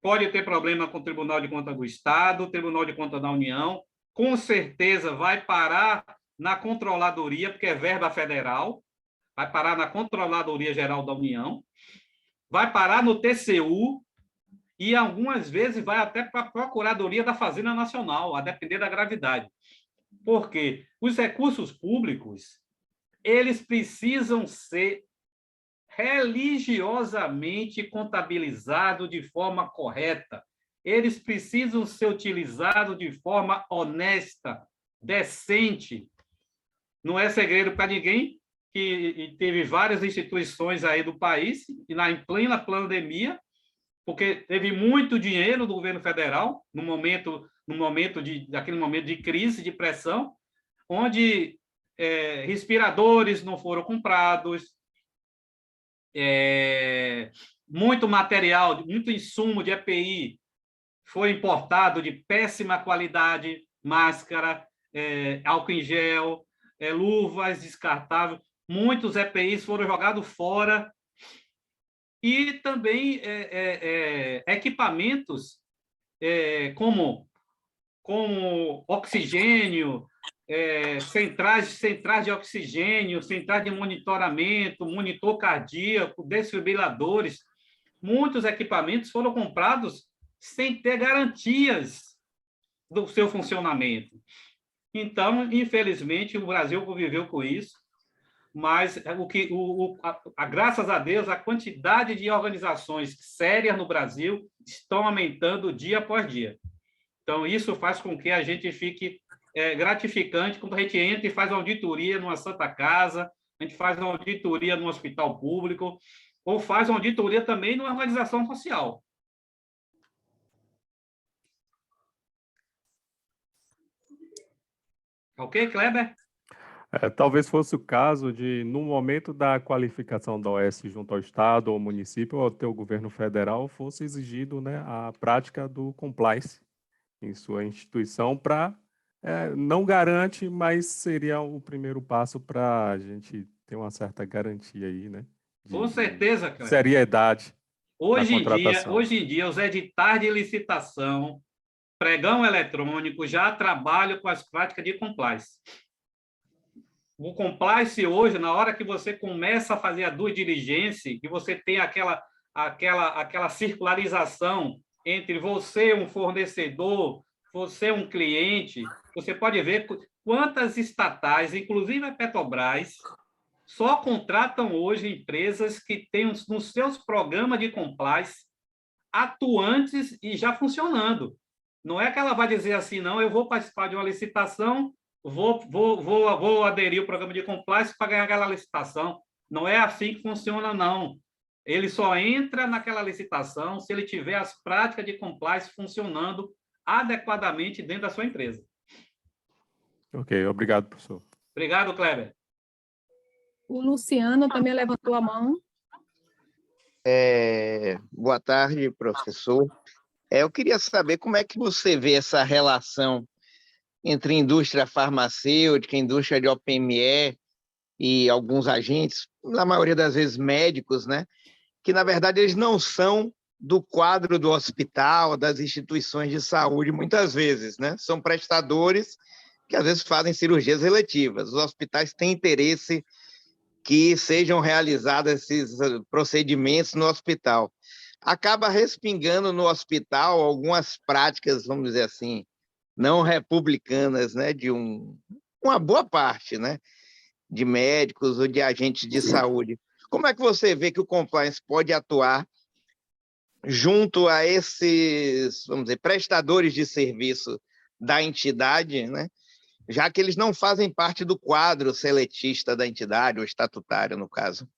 pode ter problema com o Tribunal de Contas do Estado, Tribunal de Contas da União, com certeza vai parar na Controladoria, porque é verba federal, vai parar na Controladoria Geral da União, vai parar no TCU e algumas vezes vai até para a Procuradoria da Fazenda Nacional, a depender da gravidade. Porque os recursos públicos, eles precisam ser religiosamente contabilizados de forma correta. Eles precisam ser utilizados de forma honesta, decente. Não é segredo para ninguém que teve várias instituições aí do país, e em plena pandemia, porque teve muito dinheiro do governo federal, naquele momento de crise, de pressão, onde respiradores não foram comprados, muito material, muito insumo de EPI foi importado de péssima qualidade, máscara, álcool em gel, luvas descartáveis, muitos EPIs foram jogados fora, e também equipamentos como oxigênio, centrais de oxigênio, centrais de monitoramento, monitor cardíaco, desfibriladores. Muitos equipamentos foram comprados sem ter garantias do seu funcionamento. Então, infelizmente, o Brasil conviveu com isso, mas graças a Deus, a quantidade de organizações sérias no Brasil estão aumentando dia após dia. Então, isso faz com que a gente fique gratificante quando a gente entra e faz uma auditoria numa Santa Casa, a gente faz uma auditoria num hospital público, ou faz uma auditoria também numa organização social. Ok, Kleber? Talvez fosse o caso de, no momento da qualificação da OS junto ao Estado ou município ou até o governo federal, fosse exigido, né, a prática do compliance em sua instituição para, não garante, mas seria o primeiro passo para a gente ter uma certa garantia aí, né? Com certeza, Kleber. Seriedade hoje na contratação. Hoje em dia, os editais de licitação pregão eletrônico, já trabalho com as práticas de compliance. O compliance hoje, na hora que você começa a fazer a due diligence, que você tem aquela circularização entre você, um fornecedor, você, um cliente, você pode ver quantas estatais, inclusive a Petrobras, só contratam hoje empresas que têm nos seus programas de compliance atuantes e já funcionando. Não é que ela vai dizer assim, não, eu vou participar de uma licitação, vou aderir ao programa de compliance para ganhar aquela licitação. Não é assim que funciona, não. Ele só entra naquela licitação se ele tiver as práticas de compliance funcionando adequadamente dentro da sua empresa. Ok, obrigado, professor. Obrigado, Kleber. O Luciano também levantou a mão. Boa tarde, professor. Eu queria saber como é que você vê essa relação entre indústria farmacêutica, indústria de OPME e alguns agentes, na maioria das vezes médicos, né? Que, na verdade, eles não são do quadro do hospital, das instituições de saúde, muitas vezes, né? São prestadores que, às vezes, fazem cirurgias eletivas. Os hospitais têm interesse que sejam realizados esses procedimentos no hospital. Acaba respingando no hospital algumas práticas, vamos dizer assim, não republicanas, né, de uma boa parte, né, de médicos ou de agentes de saúde. Como é que você vê que o compliance pode atuar junto a esses, vamos dizer, prestadores de serviço da entidade, né, já que eles não fazem parte do quadro seletista da entidade, ou estatutário, no caso?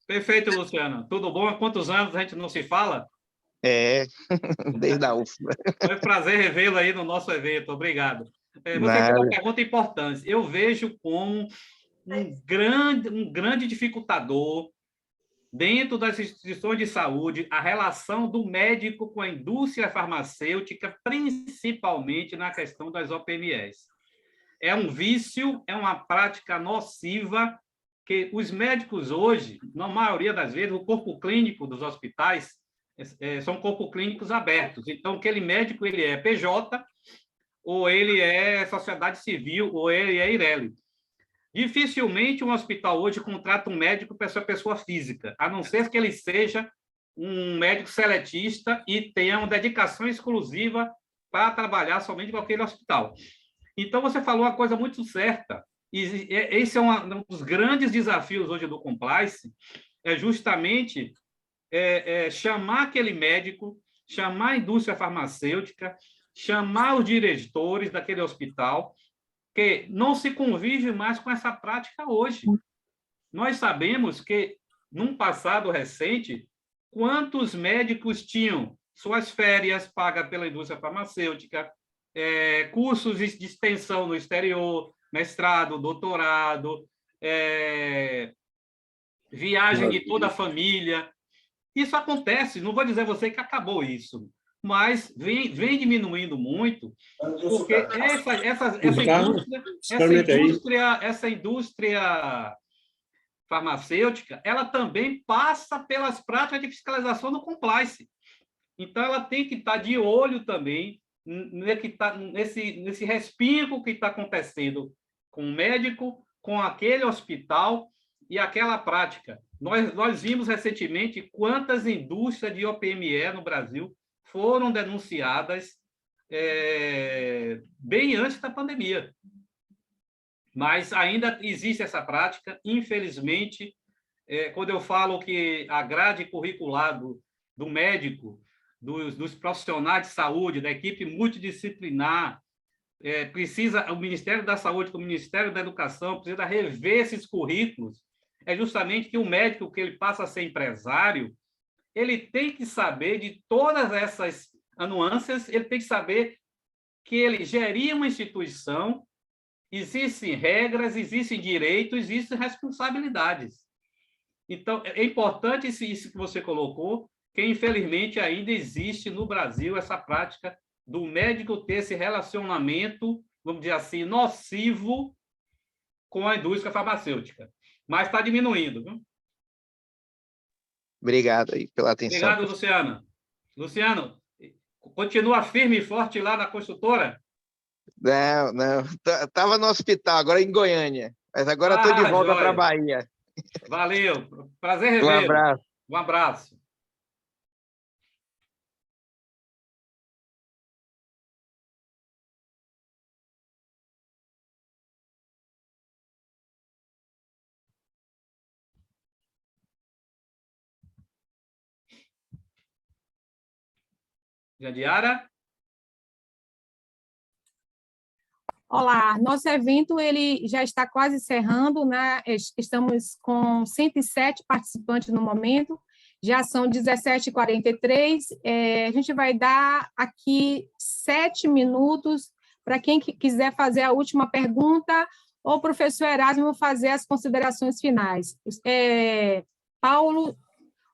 Perfeito, Luciano. Tudo bom? Há quantos anos a gente não se fala? Desde a UFBA. Foi um prazer revê-lo aí no nosso evento. Obrigado. Você tem uma pergunta importante. Eu vejo como um grande dificultador dentro das instituições de saúde a relação do médico com a indústria farmacêutica, principalmente na questão das OPMEs. É um vício, é uma prática nociva que os médicos hoje, na maioria das vezes, o corpo clínico dos hospitais são corpos clínicos abertos. Então, aquele médico ele é PJ, ou ele é sociedade civil, ou ele é IRELI. Dificilmente um hospital hoje contrata um médico para essa pessoa física, a não ser que ele seja um médico seletista e tenha uma dedicação exclusiva para trabalhar somente com aquele hospital. Então, você falou uma coisa muito certa. E esse é um dos grandes desafios hoje do compliance, é justamente chamar aquele médico, chamar a indústria farmacêutica, chamar os diretores daquele hospital, que não se convive mais com essa prática hoje. Nós sabemos que, num passado recente, quantos médicos tinham suas férias pagas pela indústria farmacêutica, cursos de extensão no exterior, mestrado, doutorado, viagem de toda a família. Isso acontece, não vou dizer a você que acabou isso, mas vem diminuindo muito, porque essa indústria farmacêutica, ela também passa pelas práticas de fiscalização do compliance. Então, ela tem que estar de olho também nesse respingo que está acontecendo com o médico, com aquele hospital e aquela prática. Nós vimos recentemente quantas indústrias de OPME no Brasil foram denunciadas bem antes da pandemia. Mas ainda existe essa prática, infelizmente. Quando eu falo que a grade curricular do médico, dos profissionais de saúde, da equipe multidisciplinar, o Ministério da Saúde com o Ministério da Educação precisa rever esses currículos, é justamente que o médico, que ele passa a ser empresário, ele tem que saber de todas essas nuances, ele tem que saber que ele gerir uma instituição, existem regras, existem direitos, existem responsabilidades. Então, é importante isso que você colocou, que infelizmente ainda existe no Brasil essa prática do médico ter esse relacionamento, vamos dizer assim, nocivo com a indústria farmacêutica. Mas está diminuindo, viu? Obrigado aí pela atenção. Obrigado, Luciano. Luciano, Continua firme e forte lá na construtora? Não. Estava no hospital, agora em Goiânia. Mas agora estou de volta para a joia. Bahia. Valeu. Prazer Um revê-lo. abraço. Um abraço. Jandiara? Olá, nosso evento ele já está quase encerrando, né? Estamos com 107 participantes no momento, já são 17h43. A gente vai dar aqui 7 minutos para quem quiser fazer a última pergunta, ou o professor Erasmo fazer as considerações finais.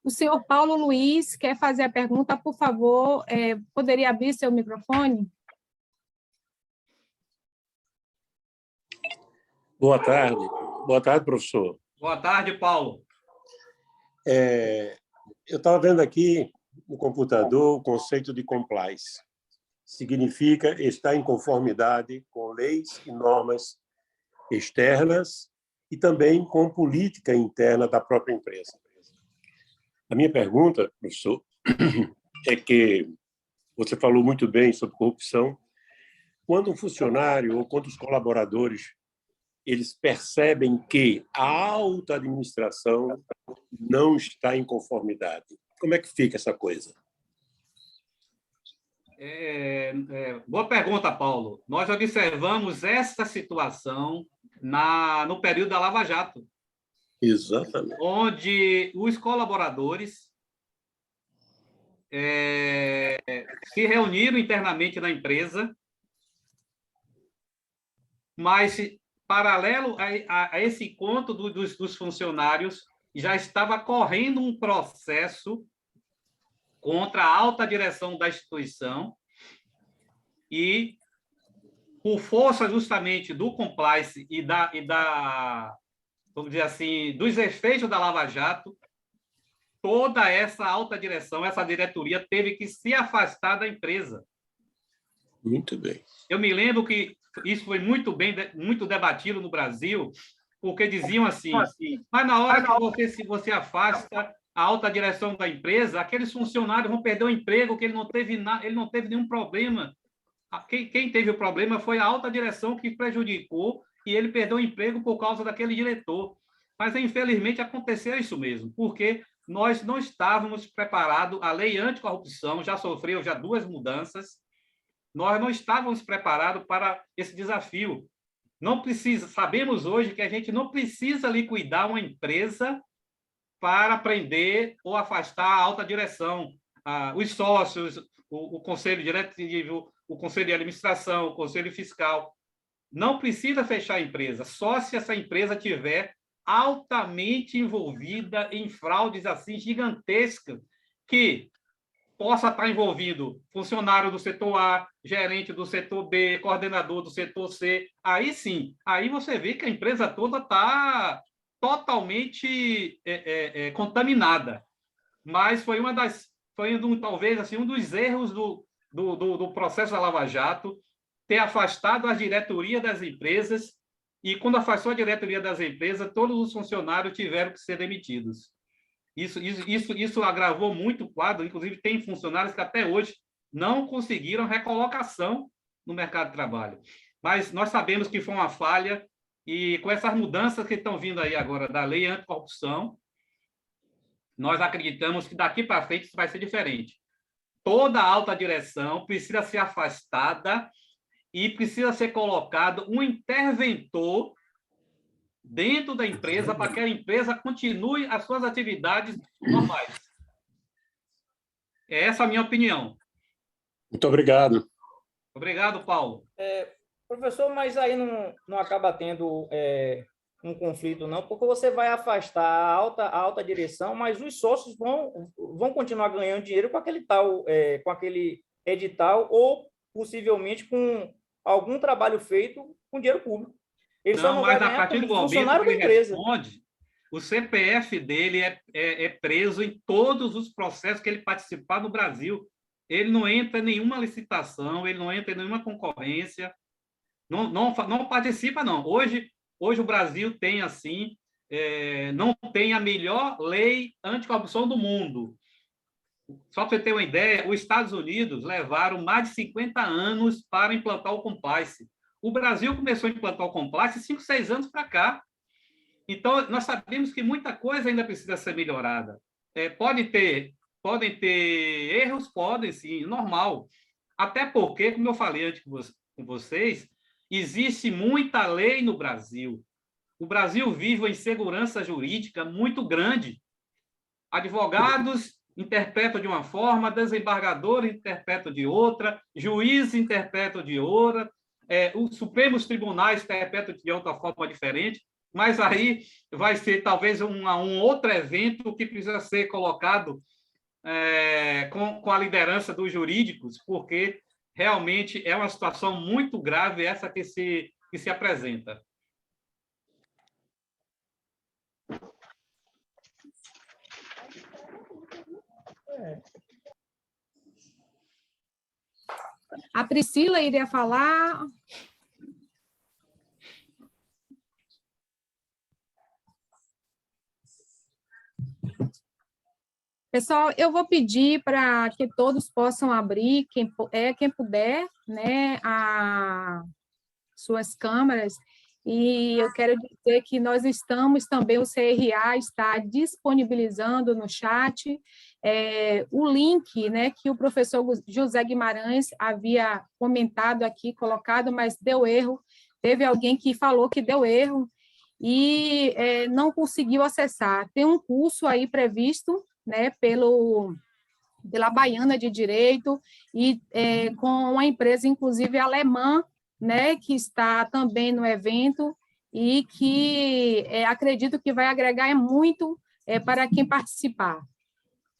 O senhor Paulo Luiz quer fazer a pergunta, por favor, poderia abrir seu microfone? Boa tarde. Boa tarde, professor. Boa tarde, Paulo. Eu estava vendo aqui no computador o conceito de compliance. Significa estar em conformidade com leis e normas externas e também com política interna da própria empresa. A minha pergunta, professor, é que você falou muito bem sobre corrupção. Quando um funcionário ou quando os colaboradores eles percebem que a alta administração não está em conformidade. Como é que fica essa coisa? Boa pergunta, Paulo. Nós observamos essa situação no período da Lava Jato. Exatamente. Onde os colaboradores se reuniram internamente na empresa, mas paralelo a esse encontro dos funcionários, já estava correndo um processo contra a alta direção da instituição e, por força justamente do compliance e vamos dizer assim, dos efeitos da Lava Jato, toda essa alta direção, essa diretoria teve que se afastar da empresa. Muito bem. Eu me lembro que isso foi muito debatido no Brasil, porque diziam assim, mas na hora que você afasta a alta direção da empresa, aqueles funcionários vão perder o emprego, que ele não teve nenhum problema. Quem teve o problema foi a alta direção que prejudicou e ele perdeu o emprego por causa daquele diretor. Mas, infelizmente, aconteceu isso mesmo, porque nós não estávamos preparados, a lei anticorrupção já sofreu 2 mudanças, nós não estávamos preparados para esse desafio. Sabemos hoje que a gente não precisa liquidar uma empresa para prender ou afastar a alta direção, os sócios, o conselho diretivo, o conselho de administração, o conselho fiscal. Não precisa fechar a empresa, só se essa empresa tiver altamente envolvida em fraudes assim gigantescas, que possa estar envolvido funcionário do setor A, gerente do setor B, coordenador do setor C. Aí sim, aí você vê que a empresa toda está totalmente contaminada. Mas foi talvez assim, um dos erros do processo da Lava Jato, ter afastado a diretoria das empresas, e quando afastou a diretoria das empresas, todos os funcionários tiveram que ser demitidos. Isso agravou muito o quadro, inclusive tem funcionários que até hoje não conseguiram recolocação no mercado de trabalho. Mas nós sabemos que foi uma falha, e com essas mudanças que estão vindo aí agora da lei anticorrupção, nós acreditamos que daqui para frente isso vai ser diferente. Toda a alta direção precisa ser afastada e precisa ser colocado um interventor dentro da empresa para que a empresa continue as suas atividades normais. Essa é a minha opinião. Muito obrigado. Obrigado, Paulo. Professor, mas aí não acaba tendo um conflito, não, porque você vai afastar a alta direção, mas os sócios vão continuar ganhando dinheiro com aquele edital, ou possivelmente com algum trabalho feito com dinheiro público. Ele só não vai ganhar a partir do momento que ele responde, o CPF dele é preso em todos os processos que ele participar no Brasil. ele não entra em nenhuma licitação, ele não entra em nenhuma concorrência, não participa, não. Hoje o Brasil tem, assim, não tem a melhor lei anticorrupção do mundo. Só para você ter uma ideia, os Estados Unidos levaram mais de 50 anos para implantar o compliance. O Brasil começou a implantar o compliance 5, 6 anos para cá. Então, nós sabemos que muita coisa ainda precisa ser melhorada. Podem ter erros, podem, sim, normal. Até porque, como eu falei antes com vocês, existe muita lei no Brasil. O Brasil vive uma insegurança jurídica muito grande. Advogados interpretam de uma forma, desembargadores interpretam de outra, juízes interpretam de outra, os Supremos Tribunais interpretam de outra forma diferente, mas aí vai ser talvez um outro evento que precisa ser colocado com a liderança dos jurídicos, porque realmente é uma situação muito grave essa que se apresenta. A Priscila iria falar. Pessoal, eu vou pedir para que todos possam abrir, quem puder, né, as suas câmeras. E eu quero dizer que nós estamos também, o CRA está disponibilizando no chat o link, né, que o professor José Guimarães havia comentado aqui, colocado, mas deu erro. Teve alguém que falou que deu erro e não conseguiu acessar. Tem um curso aí previsto, né, pela Baiana de Direito e com uma empresa, inclusive, alemã, né, que está também no evento e que acredito que vai agregar muito para quem participar.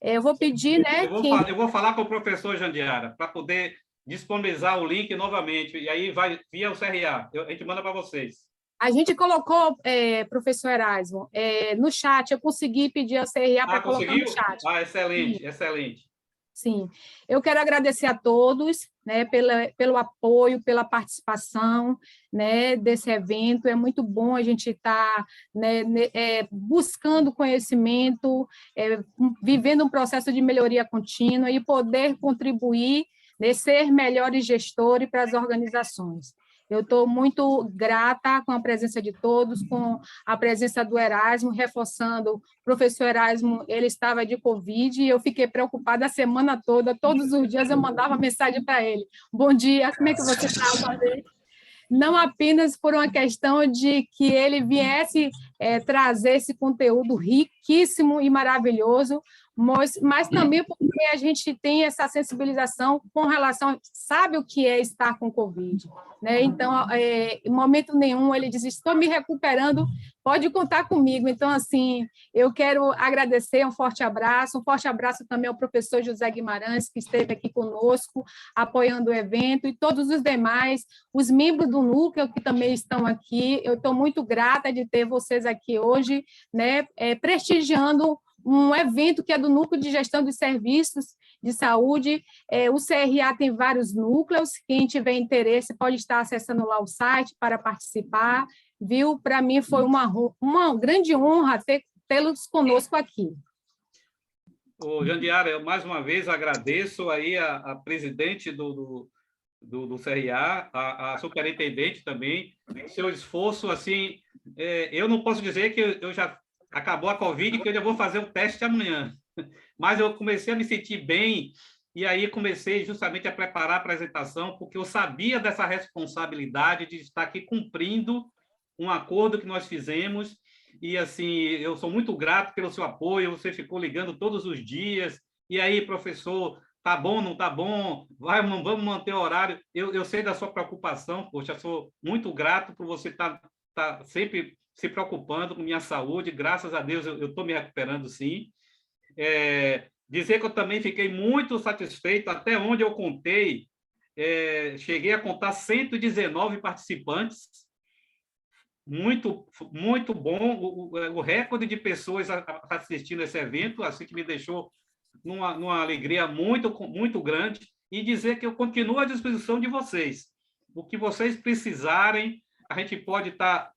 Eu vou pedir, né... Eu vou falar com o professor Jandiara para poder disponibilizar o link novamente, e aí vai via o CRA, a gente manda para vocês. A gente colocou, professor Erasmo, no chat, eu consegui pedir ao CRA para colocar no chat. Excelente, Sim. Excelente. Sim, eu quero agradecer a todos, né, pelo apoio, pela participação, né, desse evento. É muito bom a gente estar, né, buscando conhecimento, vivendo um processo de melhoria contínua e poder contribuir, né, ser melhores gestores para as organizações. Eu estou muito grata com a presença de todos, com a presença do Erasmo, reforçando, o professor Erasmo, ele estava de Covid, e eu fiquei preocupada a semana toda, todos os dias eu mandava mensagem para ele. Bom dia, como é que você está? Não apenas por uma questão de que ele viesse trazer esse conteúdo riquíssimo e maravilhoso, mas também porque a gente tem essa sensibilização com relação, sabe o que é estar com Covid, né? Então, em momento nenhum ele diz, estou me recuperando, pode contar comigo. Então, assim, eu quero agradecer, um forte abraço também ao professor José Guimarães, que esteve aqui conosco, apoiando o evento, e todos os demais, os membros do núcleo que também estão aqui. Eu estou muito grata de ter vocês aqui hoje, né, prestigiando um evento que é do Núcleo de Gestão dos Serviços de Saúde. O CRA tem vários núcleos, quem tiver interesse pode estar acessando lá o site para participar, viu? Para mim foi uma grande honra tê-los conosco aqui. Ô, Jandiara, eu mais uma vez agradeço aí a presidente do CRA, a superintendente também, seu esforço, assim, eu não posso dizer que eu já acabou a Covid, que eu já vou fazer o teste amanhã, mas eu comecei a me sentir bem, e aí comecei justamente a preparar a apresentação, porque eu sabia dessa responsabilidade de estar aqui cumprindo um acordo que nós fizemos, e assim, eu sou muito grato pelo seu apoio, você ficou ligando todos os dias, e aí, professor, tá bom, não tá bom, vamos manter o horário, eu sei da sua preocupação, poxa, sou muito grato por você estar sempre se preocupando com minha saúde, graças a Deus eu estou me recuperando, sim. Dizer que eu também fiquei muito satisfeito, até onde eu contei, cheguei a contar 119 participantes, muito, muito bom, o recorde de pessoas assistindo esse evento, assim que me deixou numa alegria muito grande e dizer que eu continuo à disposição de vocês. O que vocês precisarem, a gente pode estar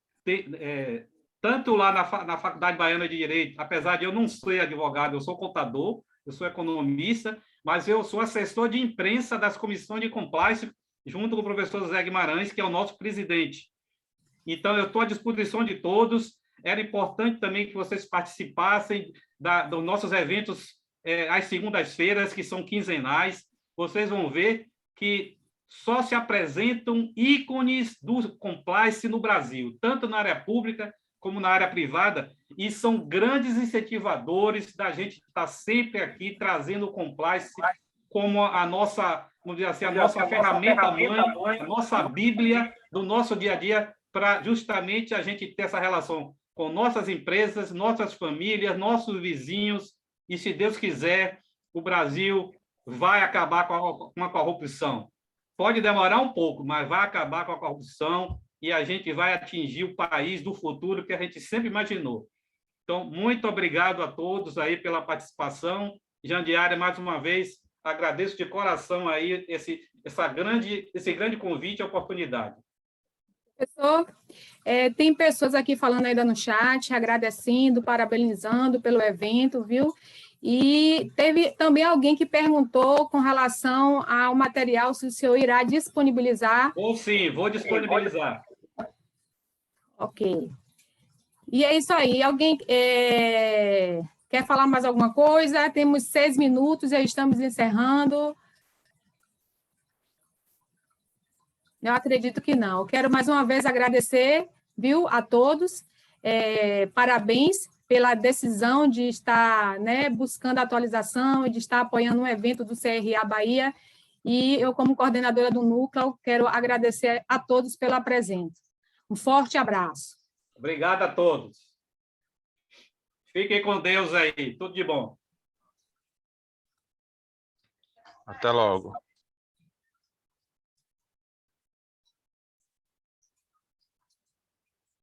tanto lá na Faculdade Baiana de Direito, apesar de eu não ser advogado, eu sou contador, eu sou economista, mas eu sou assessor de imprensa das comissões de compliance, junto com o professor Zé Guimarães, que é o nosso presidente. Então, eu estou à disposição de todos. Era importante também que vocês participassem dos nossos eventos às segundas-feiras, que são quinzenais. Vocês vão ver que só se apresentam ícones do compliance no Brasil, tanto na área pública como na área privada, e são grandes incentivadores da gente estar sempre aqui trazendo o compliance como a nossa, vamos dizer assim, a nossa ferramenta mãe, a nossa Bíblia do nosso dia a dia, para justamente a gente ter essa relação com nossas empresas, nossas famílias, nossos vizinhos, e se Deus quiser, o Brasil vai acabar com a corrupção. Pode demorar um pouco, mas vai acabar com a corrupção e a gente vai atingir o país do futuro que a gente sempre imaginou. Então, muito obrigado a todos aí pela participação. Jandiara, mais uma vez, agradeço de coração aí esse grande convite e oportunidade. Professor, tem pessoas aqui falando ainda no chat, agradecendo, parabenizando pelo evento, viu? E teve também alguém que perguntou com relação ao material, se o senhor irá disponibilizar. Sim, vou disponibilizar. Ok. E é isso aí. Alguém quer falar mais alguma coisa? Temos 6 minutos, já estamos encerrando. Eu acredito que não. Eu quero mais uma vez agradecer, viu, a todos. Parabéns pela decisão de estar, né, buscando atualização e de estar apoiando um evento do CRA Bahia. E eu, como coordenadora do núcleo, quero agradecer a todos pela presença. Um forte abraço. Obrigado a todos. Fiquem com Deus aí. Tudo de bom. Até logo.